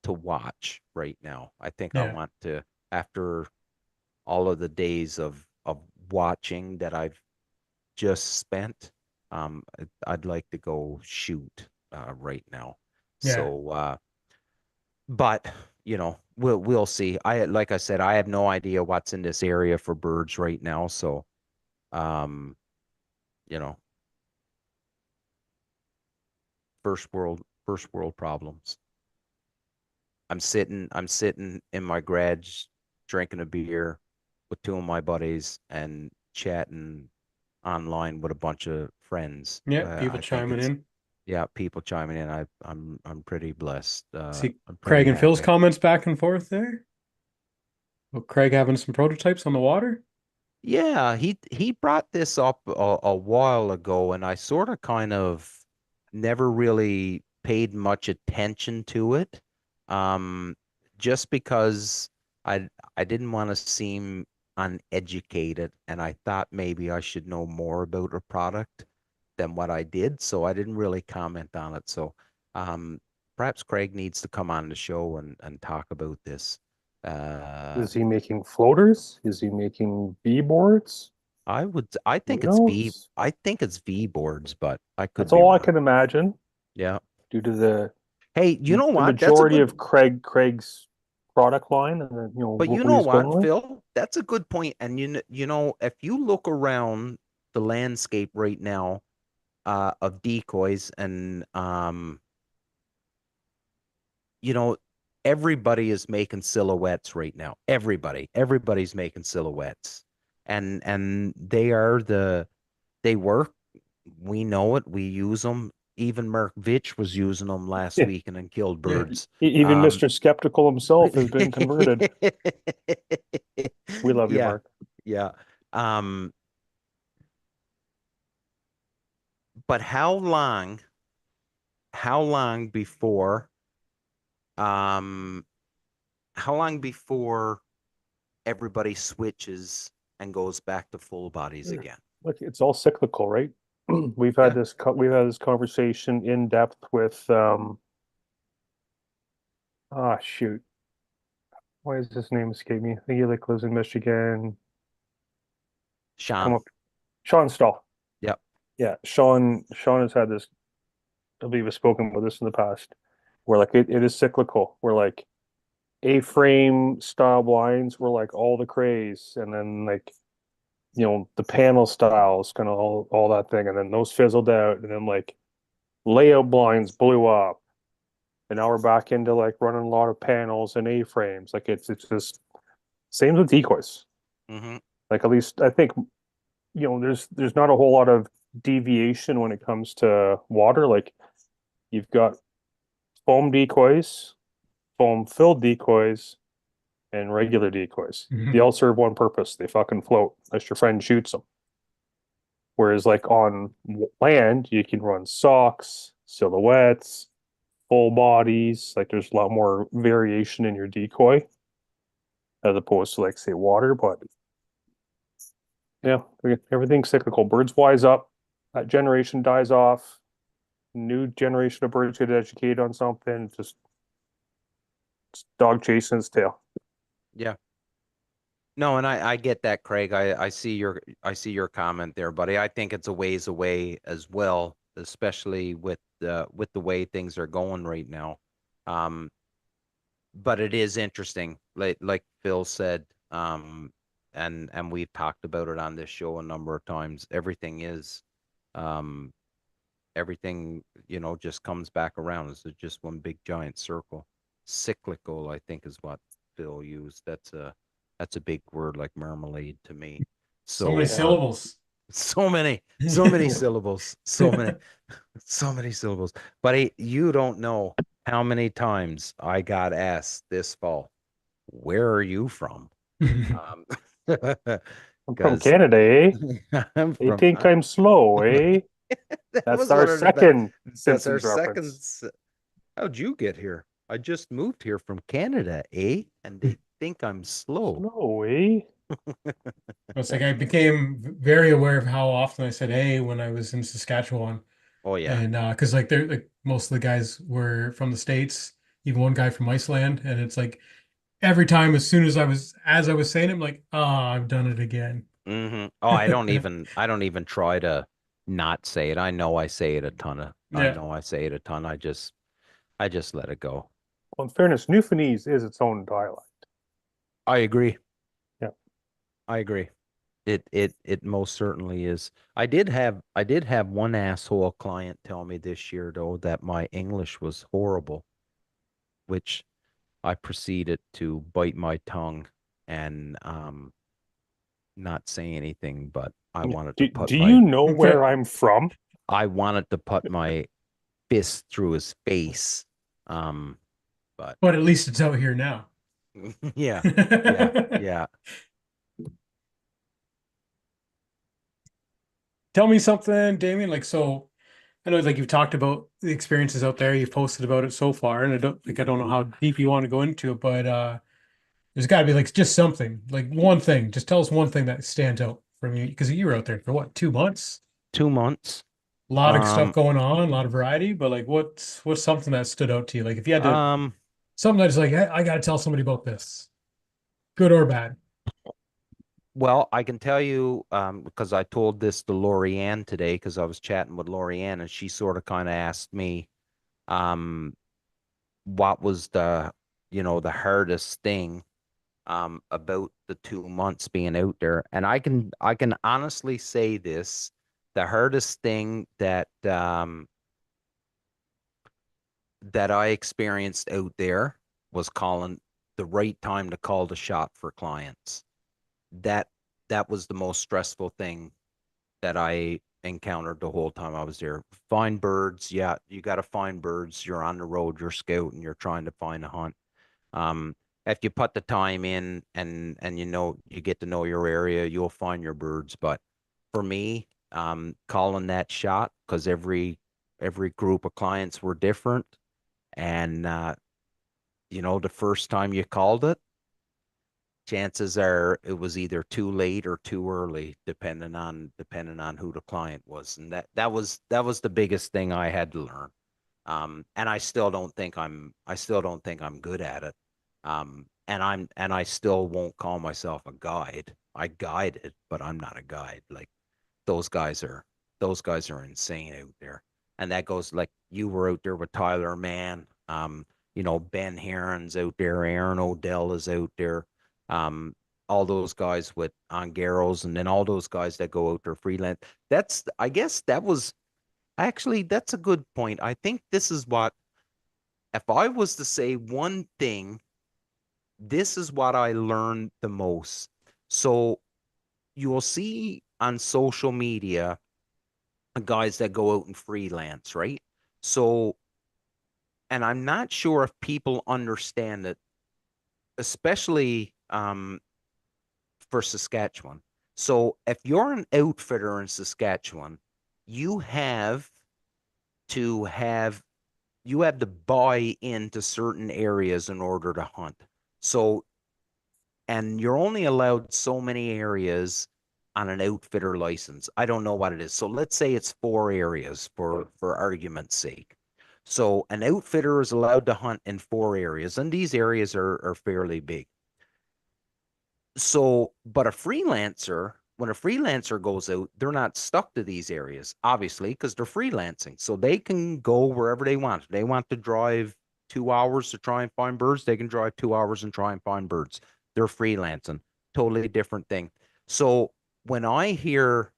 to watch right now. I think I
Yeah.
want to, after all of the days of watching that I've just spent, I'd like to go shoot right now.
Yeah.
So but we'll see. Like I said, I have no idea what's in this area for birds right now. So um, you know, first world problems. I'm sitting in my garage drinking a beer with two of my buddies and chatting online with a bunch of friends.
Yeah. People
I think
chiming
it's
in.
yeah, people chiming in. I'm pretty blessed.
See
I'm pretty
Craig and Phil's
happy.
comments back and forth there. Well, Craig having some prototypes on the water.
Yeah, he brought this up a while ago, and I sort of kind of never really paid much attention to it, um, just because I didn't want to seem uneducated, and I thought maybe I should know more about a product than what I did, so I didn't really comment on it. So um, perhaps Craig needs to come on the show and talk about this. Uh,
Is he making floaters? Is he making B boards?
I
Who
think
knows?
I think it's V boards, but I could
That's
be
all I
wrong.
can imagine
Yeah.
due to the
Hey, you know
the
what?
majority of Craig's product line and then,
But you
what
know
he's going
what,
with.
Phil? That's a good point. And you know, if you look around the landscape right now, of decoys and you know, everybody is making silhouettes right now. Everybody's making silhouettes. And they work. We know it. We use them. Even Mark Vitch was using them last
Yeah.
weekend and killed
Yeah.
birds.
Even
Um,
Mr. Skeptical himself has been converted. We love you,
yeah,
Mark.
yeah. Um, but how long before, um, how long before everybody switches and goes back to full bodies
Yeah.
again?
Look, it's all cyclical, right?
Yeah,
We've had this conversation in depth with shoot. Why is his name escape me? I think he like lives in Michigan. Come
Sean.
up. Sean Stahl.
Yep.
Yeah, Sean has had this, I believe has spoken about this in the past, where like it is cyclical. Where like A-frame style blinds were like all the craze, and then like the panel styles, kind of all that thing, and then those fizzled out, and then like layout blinds blew up, and now we're back into like running a lot of panels and A-frames. Like it's just same with decoys.
Mm-hmm.
Like at least I think there's not a whole lot of deviation when it comes to water. Like you've got foam decoys, foam filled decoys, and regular decoys. They
Mhm.
all serve one purpose. They fucking float unless your friend shoots them. Whereas like on land, you can run socks, silhouettes, full bodies. Like there's a lot more variation in your decoy as opposed to like say water. But yeah, everything's cyclical. Birds wise up, that generation dies off. New generation of birds get educated on something. Just dog chasing its tail.
Yeah. No, and I get that, Craig. I see your comment there, buddy. I think it's a ways away as well, especially with the way things are going right now. Um, but it is interesting, like Phil said, and we've talked about it on this show a number of times. Um, everything, just comes back around. It's just one big giant circle. Cyclical, I think, is what Phil used. That's a big word like marmalade to me.
So many
So,
Yeah.
syllables.
so many syllables, so many syllables. But you don't know how many times I got asked this fall, "Where are you from?" Um,
I'm from
because
Canada, eh?
I'm
They
from.
think I'm slow, eh?
That
That's
was
our
one of the best.
second
That's our
Simpsons
second.
reference.
How'd you get here? I just moved here from Canada, eh? And they think I'm slow.
Snowy.
It's like I became very aware of how often I said "hey" when I was in Saskatchewan,
Oh yeah.
and because like they're like most of the guys were from the States, even one guy from Iceland, and it's like every time as soon as I was saying it, I'm like, ah, I've done it again.
Oh, I don't even try to not say it. I
Yeah.
know I say it a ton. I just let it go.
Well, in fairness, Newfoundlandese is its own dialect.
I agree.
Yeah.
I agree. It most certainly is. I did have one asshole client tell me this year though that my English was horrible, which I proceeded to bite my tongue and not say anything, but
Do you know where I'm from?
I wanted to put my fist through his face. But
But at least it's out here now.
yeah, yeah, yeah.
Tell me something, Damien. Like, so I know like you've talked about the experiences out there, you've posted about it so far, and I don't know how deep you want to go into it, but there's got to be like just something, like one thing. Just tell us one thing that stands out from you because you were out there for what, 2 months?
2 months.
A lot of stuff
Um,
going on, a lot of variety, but like what's something that stood out to you? Like if you had to
um,
something that's like, hey, I got to tell somebody about this, good or bad.
well, I can tell you, because I told this to Lorianne today, because I was chatting with Lorianne, and she sort of kind of asked me, um, what was the hardest thing, about the 2 months being out there. And I can honestly say this, the hardest thing that I experienced out there was calling the right time to call the shot for clients. That that was the most stressful thing that I encountered the whole time I was there. Find birds, yeah, you got to find birds. You're on the road, you're scouting, you're trying to find a hunt. Um, if you put the time in and you get to know your area, you'll find your birds. But for me, calling that shot because every group of clients were different, and the first time you called it, chances are it was either too late or too early, depending on who the client was, and that was the biggest thing I had to learn. And I still don't think I'm good at it. And I still won't call myself a guide. I guide it, but I'm not a guide. Like those guys are those guys are insane out there. And that goes like you were out there with Tyler Mann. Ben Heron's out there, Aaron Odell is out there. Um, all those guys with Ongeros, and then all those guys that go out there freelance. I guess that's a good point. I think this is what, if I was to say one thing, this is what I learned the most. So you will see on social media guys that go out and freelance, right? So, and I'm not sure if people understand it, especially for Saskatchewan. So, if you're an outfitter in Saskatchewan, you have to have you have to buy into certain areas in order to hunt. So, and you're only allowed so many areas on an outfitter license. I don't know what it is. So let's say it's 4 areas for argument's sake. So an outfitter is allowed to hunt in 4 areas, and these areas are fairly big. So, but when a freelancer goes out, they're not stuck to these areas, obviously, because they're freelancing. So they can go wherever they want. If they want to drive 2 hours to try and find birds, they can drive 2 hours and try and find birds. They're freelancing. Totally different thing. So when I hear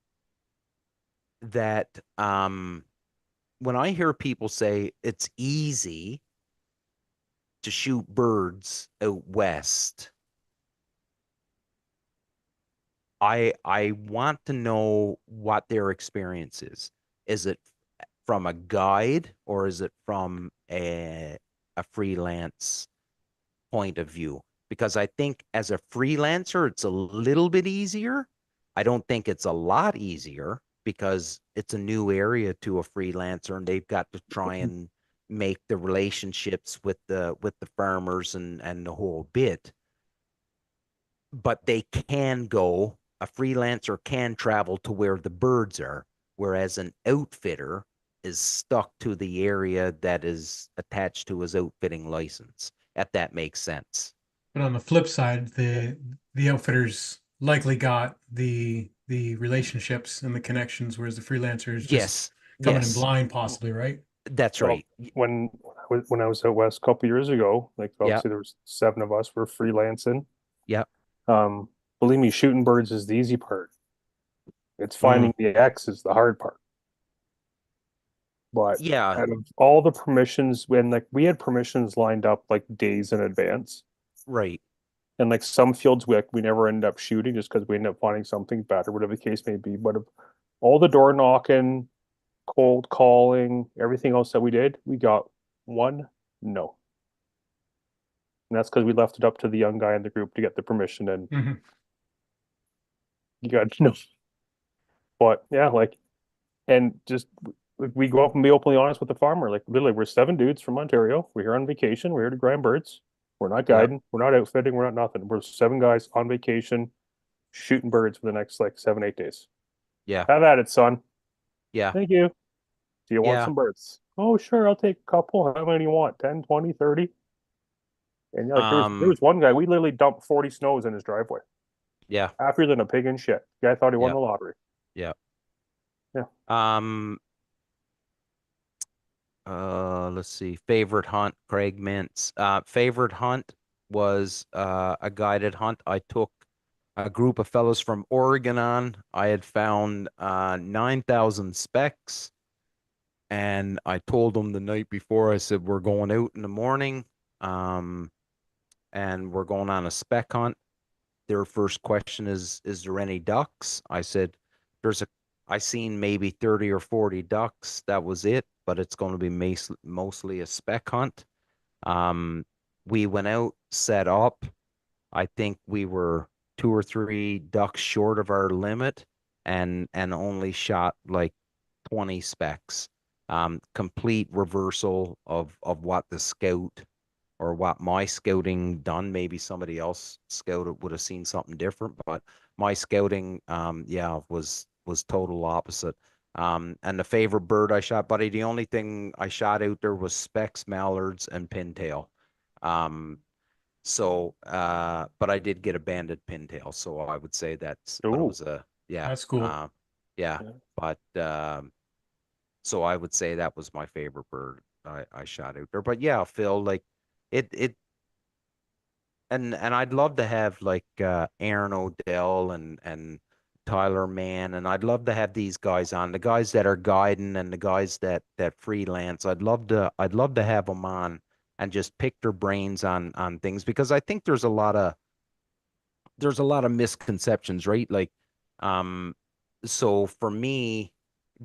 that, when I hear people say it's easy to shoot birds out west, I want to know what their experience is. Is it from a guide or is it from a freelance point of view? Because I think as a freelancer, it's a little bit easier. I don't think it's a lot easier because it's a new area to a freelancer and they've got to try and make the relationships with the farmers and the whole bit. but they can go, a freelancer can travel to where the birds are, whereas an outfitter is stuck to the area that is attached to his outfitting license, if that makes sense.
But on the flip side, the outfitters likely got the relationships and the connections, whereas the freelancer is just
Yes,
coming in
yes,
blind, possibly, right?
that's
Well,
right.
when I was out west a couple years ago, like
Yeah,
obviously there was 7 of us were freelancing.
yeah.
Um, Believe me, shooting birds is the easy part. It's
Mm,
finding the X is the hard part. But
yeah,
out of all the permissions, when like we had permissions lined up like days in advance,
right.
and like some fields we never ended up shooting just because we ended up finding something better, whatever the case may be. But of all the door knocking, cold calling, everything else that we did, we got one no. And that's because we left it up to the young guy in the group to get the permission, and
Hmm.
you got no. But yeah, like, and just we go up and be openly honest with the farmer. Like, literally, we're 7 dudes from Ontario. We're here on vacation. We're here to grind birds. We're not
Yeah,
guiding. We're not outfitting. We're not nothing. We're 7 guys on vacation shooting birds for the next like 7, 8 days.
yeah,
Have at it, son.
yeah,
Thank you. Do you want
yeah.
some birds? Oh, sure. I'll take a couple. How many do you want? 10, 20, 30? And yeah, like there
Um,
was one guy, we literally dumped 40 snows in his driveway.
yeah,
Happier than a pig in shit. Guy thought he won
yeah,
the lottery.
yeah.
Yeah.
Um, let's see. Favorite hunt, Craig Mintz. Favorite hunt was a guided hunt. I took a group of fellows from Oregon on. I had found 9,000 specks, and I told them the night before, I said, we're going out in the morning, um, and we're going on a speck hunt. Their first question is there any ducks? I said, there's a, I seen maybe 30 or 40 ducks. That was it, but it's going to be mostly a speck hunt. Um, we went out, set up. I think we were 2 or 3 ducks short of our limit and only shot like 20 specks. Complete reversal of what the scout or what my scouting done. Maybe somebody else scouted would have seen something different, but my scouting, yeah, was total opposite. And the favorite bird I shot, buddy, the only thing I shot out there was specks, mallards, and pintail. Um, but I did get a banded pintail, so I would say but it
Ooh.
was yeah,
That's cool.
yeah,
Yeah.
but so I would say that was my favorite bird I shot out there. But yeah, Phil, like it and I'd love to have like Aaron Odell and Tyler Mann, and I'd love to have these guys on, the guys that are guiding and the guys that freelance. I'd love to have them on and just pick their brains on things, because I think there's a lot of misconceptions, right? Like, um, so for me,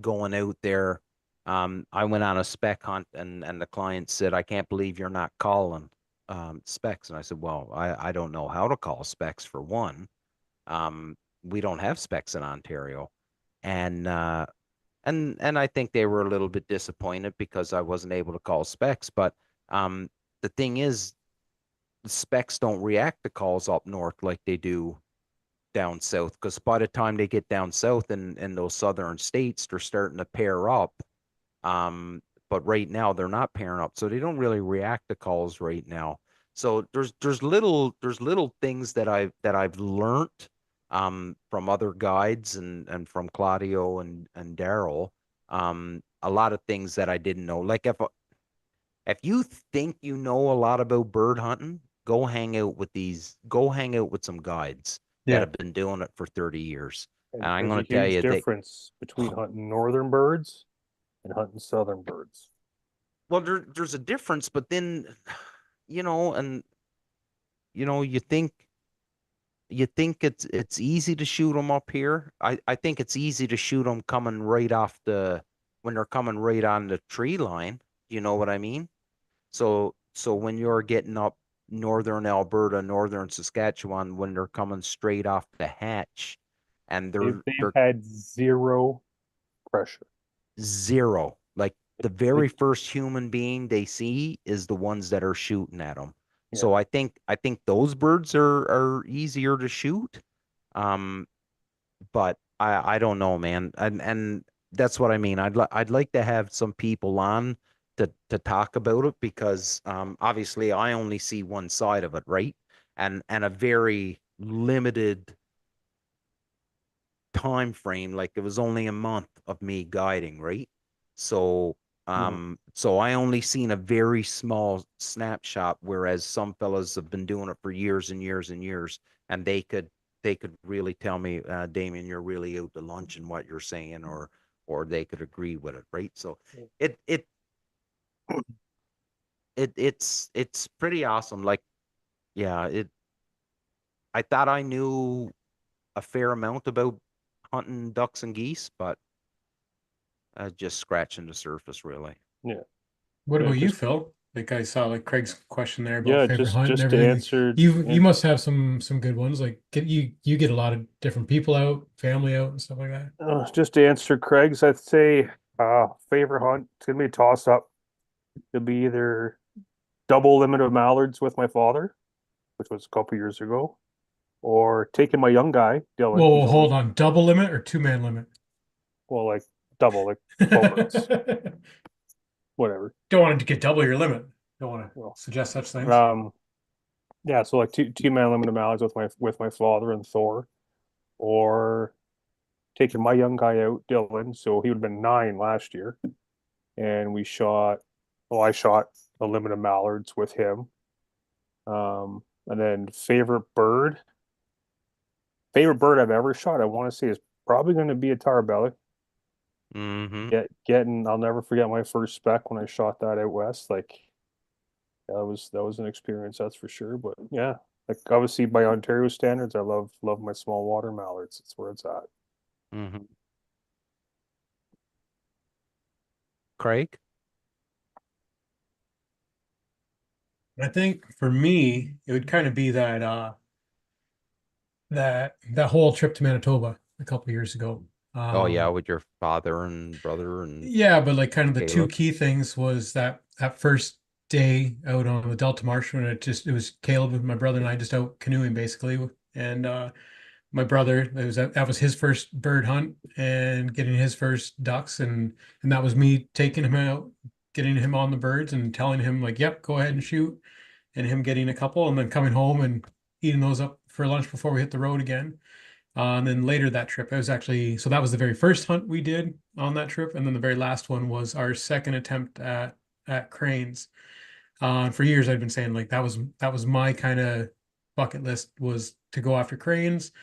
going out there, I went on a spec hunt, and the client said, "I can't believe you're not calling specs." And I said, "Well, I don't know how to call specs for one. We don't have specs in Ontario." And and I think they were a little bit disappointed because I wasn't able to call specs. But the thing is, the specs don't react to calls up north like they do down south, because by the time they get down south in those southern states, they're starting to pair up. Um, but right now they're not pairing up, so they don't really react to calls right now. So there's little things that I've learned from other guides and from Claudio and Daryl. A lot of things that I didn't know. Like if you think you know a lot about bird hunting, go hang out with some guides that
Yeah.
have been doing it for 30 years. And
And
I'm
there's
going
a
to tell
huge
you that,
difference between hunting northern birds and hunting southern birds.
well, there's a difference, but then, and you think it's easy to shoot them up here. I think it's easy to shoot them coming right off when they're coming right on the tree line. You know what I mean? So when you're getting up northern Alberta, northern Saskatchewan, when they're coming straight off the hatch, and
They've
they're
had zero pressure.
zero, like the
Like
very first human being they see is the ones that are shooting at them. So
Yeah.
I think those birds are easier to shoot. Um, but I don't know, man. And that's what I mean. I'd like to have some people on to talk about it because obviously I only see one side of it, right? And a very limited time frame, like it was only a month of me guiding, right? So
Mhm.
so I only seen a very small snapshot, whereas some fellas have been doing it for years and years and years, and they could really tell me, Damien, you're really out to lunch in what you're saying, or they could agree with it, right? So it it it's pretty awesome. Like, yeah, I thought I knew a fair amount about hunting ducks and geese, but just scratching the surface, really.
Yeah.
What
Yeah.
about you,
Just
Phil? Like I saw like Craig's question there about
yeah.
favorite hunt and
Just to
everything.
answer
You
and
must have some good ones. Like you get a lot of different people out, family out and stuff like that.
just to answer Craig's, I'd say favorite hunt. It's gonna be a toss up. It'll be either double limit of mallards with my father, which was a couple years ago, or taking my young guy, Dylan.
Whoa,
He's only
hold on. Double limit or two man limit?
well, like double, like 12 birds, whatever.
Don't want to get double your limit. Don't want to
Well,
suggest such things.
um, yeah, so like two man limit of mallards with my father and Thor, or taking my young guy out, Dylan. So he would have been 9 last year, and we shot. Well, I shot a limit of mallards with him. And then favorite bird I've ever shot, I want to say is probably going to be a tarbelly.
Mm-hmm.
I'll never forget my first spec when I shot that out west. Like that was an experience, that's for sure. But yeah, like obviously by Ontario standards, I love my small water mallards. It's where it's at.
Mm-hmm. Craig?
I think for me, it would kind of be that whole trip to Manitoba a couple years ago.
Oh yeah, with your father and brother and
Yeah, but like kind of the two
Caleb.
key things was that first day out on the Delta Marsh when it was Caleb and my brother and I just out canoeing basically, and my brother that was his first bird hunt and getting his first ducks, and that was me taking him out, getting him on the birds and telling him like, yep, go ahead and shoot, and him getting a couple and then coming home and eating those up for lunch before we hit the road again. And then later that trip, it was actually, so that was the very first hunt we did on that trip. And then the very last one was our second attempt at cranes. And for years I'd been saying like that was my kind of bucket list was to go after cranes.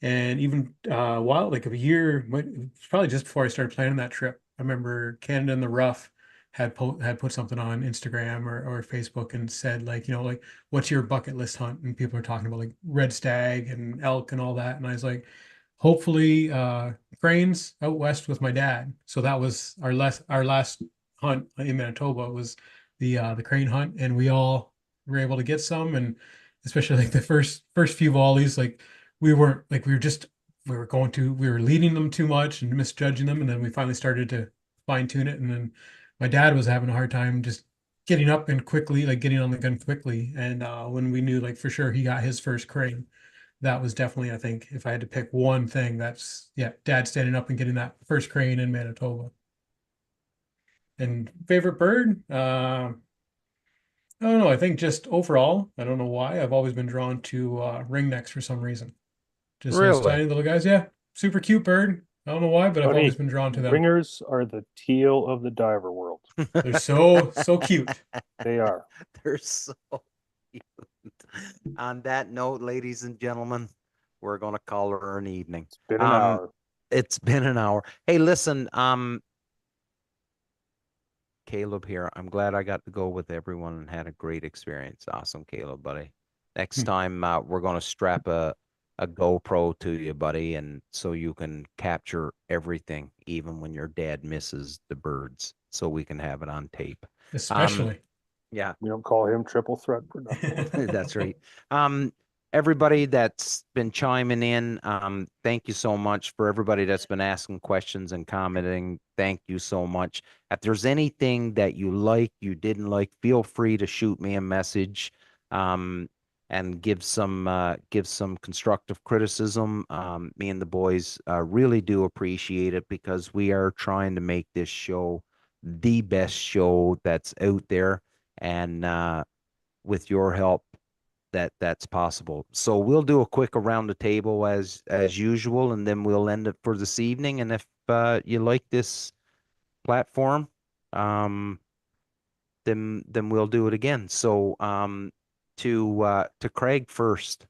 And even while like a year, it's probably just before I started planning that trip, I remember Canada in the Rough had put something on Instagram or Facebook and said like, like what's your bucket list hunt? And people are talking about like red stag and elk and all that. And I was like, hopefully cranes out west with my dad. So that was our last hunt in Manitoba was the crane hunt, and we all were able to get some, and especially like the first few volleys, like we weren't like we were leading them too much and misjudging them, and then we finally started to fine tune it, and then my dad was having a hard time just getting up and quickly like getting on the gun quickly, and when we knew like for sure he got his first crane, that was definitely, I think, if I had to pick one thing, that's yeah, dad standing up and getting that first crane in Manitoba. And favorite bird? I don't know. I think just overall, I don't know why. I've always been drawn to ringnecks for some reason. Just those
Really?
tiny little guys. Yeah, super cute bird. I don't know why, but I've always
Buddy,
been drawn to them.
ringers are the teal of the diver world.
They're so cute.
They are.
They're so cute. On that note, ladies and gentlemen, we're gonna call her an evening.
It's been an
Um,
hour.
it's been an hour. Hey, listen, Caleb here. I'm glad I got to go with everyone and had a great experience. Awesome, Caleb, buddy. Next time, we're gonna strap a GoPro to you, buddy, and so you can capture everything, even when your dad misses the birds, so we can have it on tape. Um,
Especially.
yeah.
We don't call him triple threat for nothing.
That's right. Um, Everybody that's been chiming in, thank you so much. For everybody that's been asking questions and commenting, thank you so much. If there's anything that you didn't like, feel free to shoot me a message. um, and give some constructive criticism. Me and the boys really do appreciate it because we are trying to make this show the best show that's out there, and with your help, that's possible. So we'll do a quick around the table as usual, and then we'll end it for this evening. And if you like this platform, um, then we'll do it again. So to Craig first.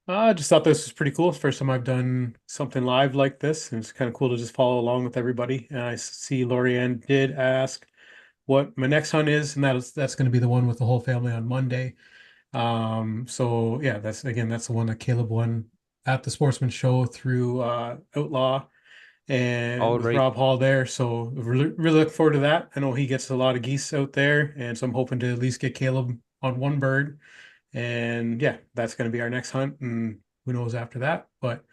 I just thought this was pretty cool. It's the first time I've done something live like this, and it's kind of cool to just follow along with everybody. And I see Lorianne did ask what my next hunt is, and that's going to be the one with the whole family on Monday. So yeah, that's the one that Caleb won at the Sportsman Show through Outlaw and
All
with
right.
Rob Hall there. So really look forward to that. I know he gets a lot of geese out there, and so I'm hoping to at least get Caleb on one bird. And yeah, that's going to be our next hunt, and who knows after that. But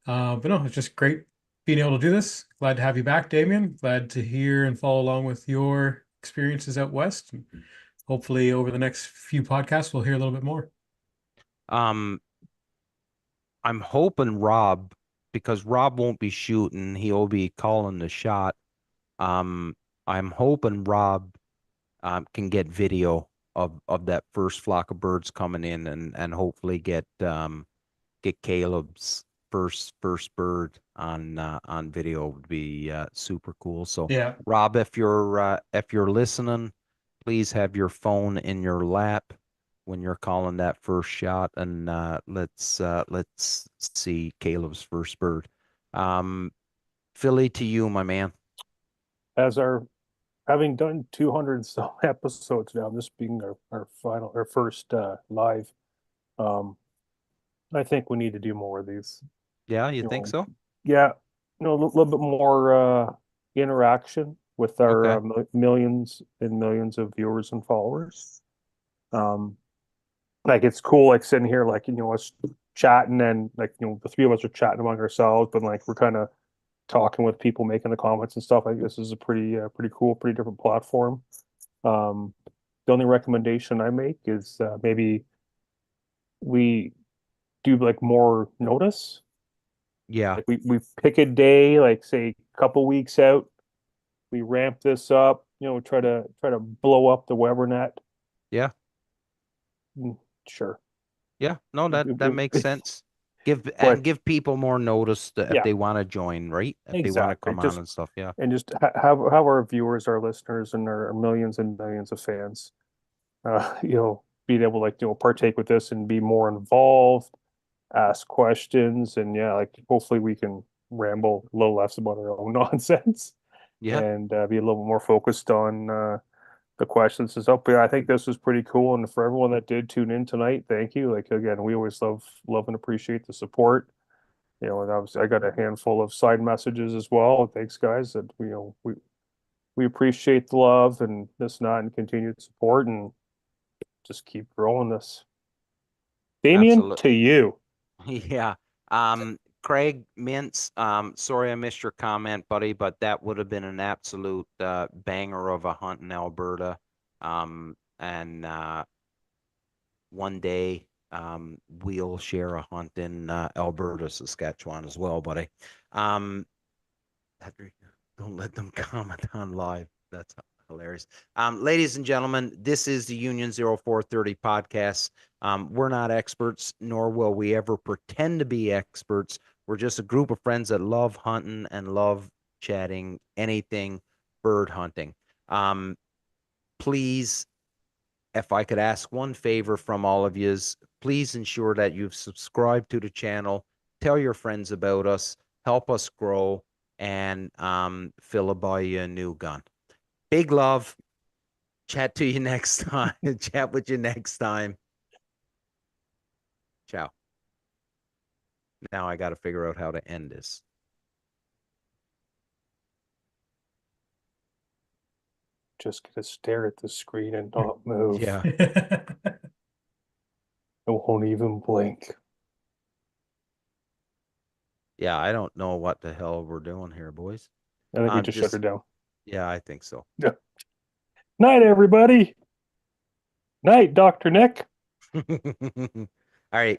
no, it's just great being able to do this. Glad to have you back, Damien. Glad to hear and follow along with your experiences out west. And hopefully, over the next few podcasts, we'll hear a little bit more.
Um, I'm hoping Rob, because Rob won't be shooting, he'll be calling the shot. Um, I'm hoping Rob can get video of that first flock of birds coming in, and hopefully get Caleb's first bird on video would be super cool. So
Yeah,
Rob, if you're listening, please have your phone in your lap when you're calling that first shot, and let's see Caleb's first bird. Um, Philly, to you, my man.
As our having done 200 some episodes now, this being our first live, um, I think we need to do more of these.
Yeah, you
You
think
know,
so?
yeah, a little bit more interaction with our
Okay.
millions and millions of viewers and followers. Um, like it's cool, like sitting here, like us chatting, and like the three of us are chatting among ourselves, but like we're kind of talking with people, making the comments and stuff. I think this is a pretty cool, pretty different platform. Um, the only recommendation I make is maybe we do like more notice.
Yeah,
Like we pick a day, like say a couple weeks out, we ramp this up, try to blow up the Weber net.
yeah.
Mm, sure.
Yeah, no, that makes sense.
But
Give people more notice that if
yeah,
they want to join, right? If they want to
exactly.
come on and stuff. Yeah.
Just have our viewers, our listeners, and our millions and millions of fans, being able to like partake with this and be more involved, ask questions, and yeah, like hopefully we can ramble a little less about our own nonsense
Yeah.
and be a little more focused on the questions and stuff. But yeah, I think this was pretty cool, and for everyone that did tune in tonight, thank you. Like again, we always love and appreciate the support. And I got a handful of side messages as well. Thanks, guys. That we appreciate the love and this not and continued support, and just keep growing this. Damien,
Absolutely.
to you.
Yeah. Craig Mintz, sorry I missed your comment, buddy, but that would have been an absolute banger of a hunt in Alberta. And one day we'll share a hunt in Alberta, Saskatchewan as well, buddy. Um, don't let them comment on live. That's hilarious. Ladies and gentlemen, this is the Union 0430 podcast. We're not experts, nor will we ever pretend to be experts. We're just a group of friends that love hunting and love chatting anything bird hunting. Um, Please, if I could ask one favor from all of yous, please ensure that you've subscribed to the channel, tell your friends about us, help us grow, and Phil will buy you a new gun. Big love. Chat to you next time. Chat with you next time. Ciao. Now I got to figure out how to end this.
Just gonna stare at the screen and not move.
Yeah.
I won't even blink.
Yeah, I don't know what the hell we're doing here, boys.
I think we just shut her
Just
down.
yeah, I think so.
Yeah. Night, everybody. Night, Dr. Nick.
All right.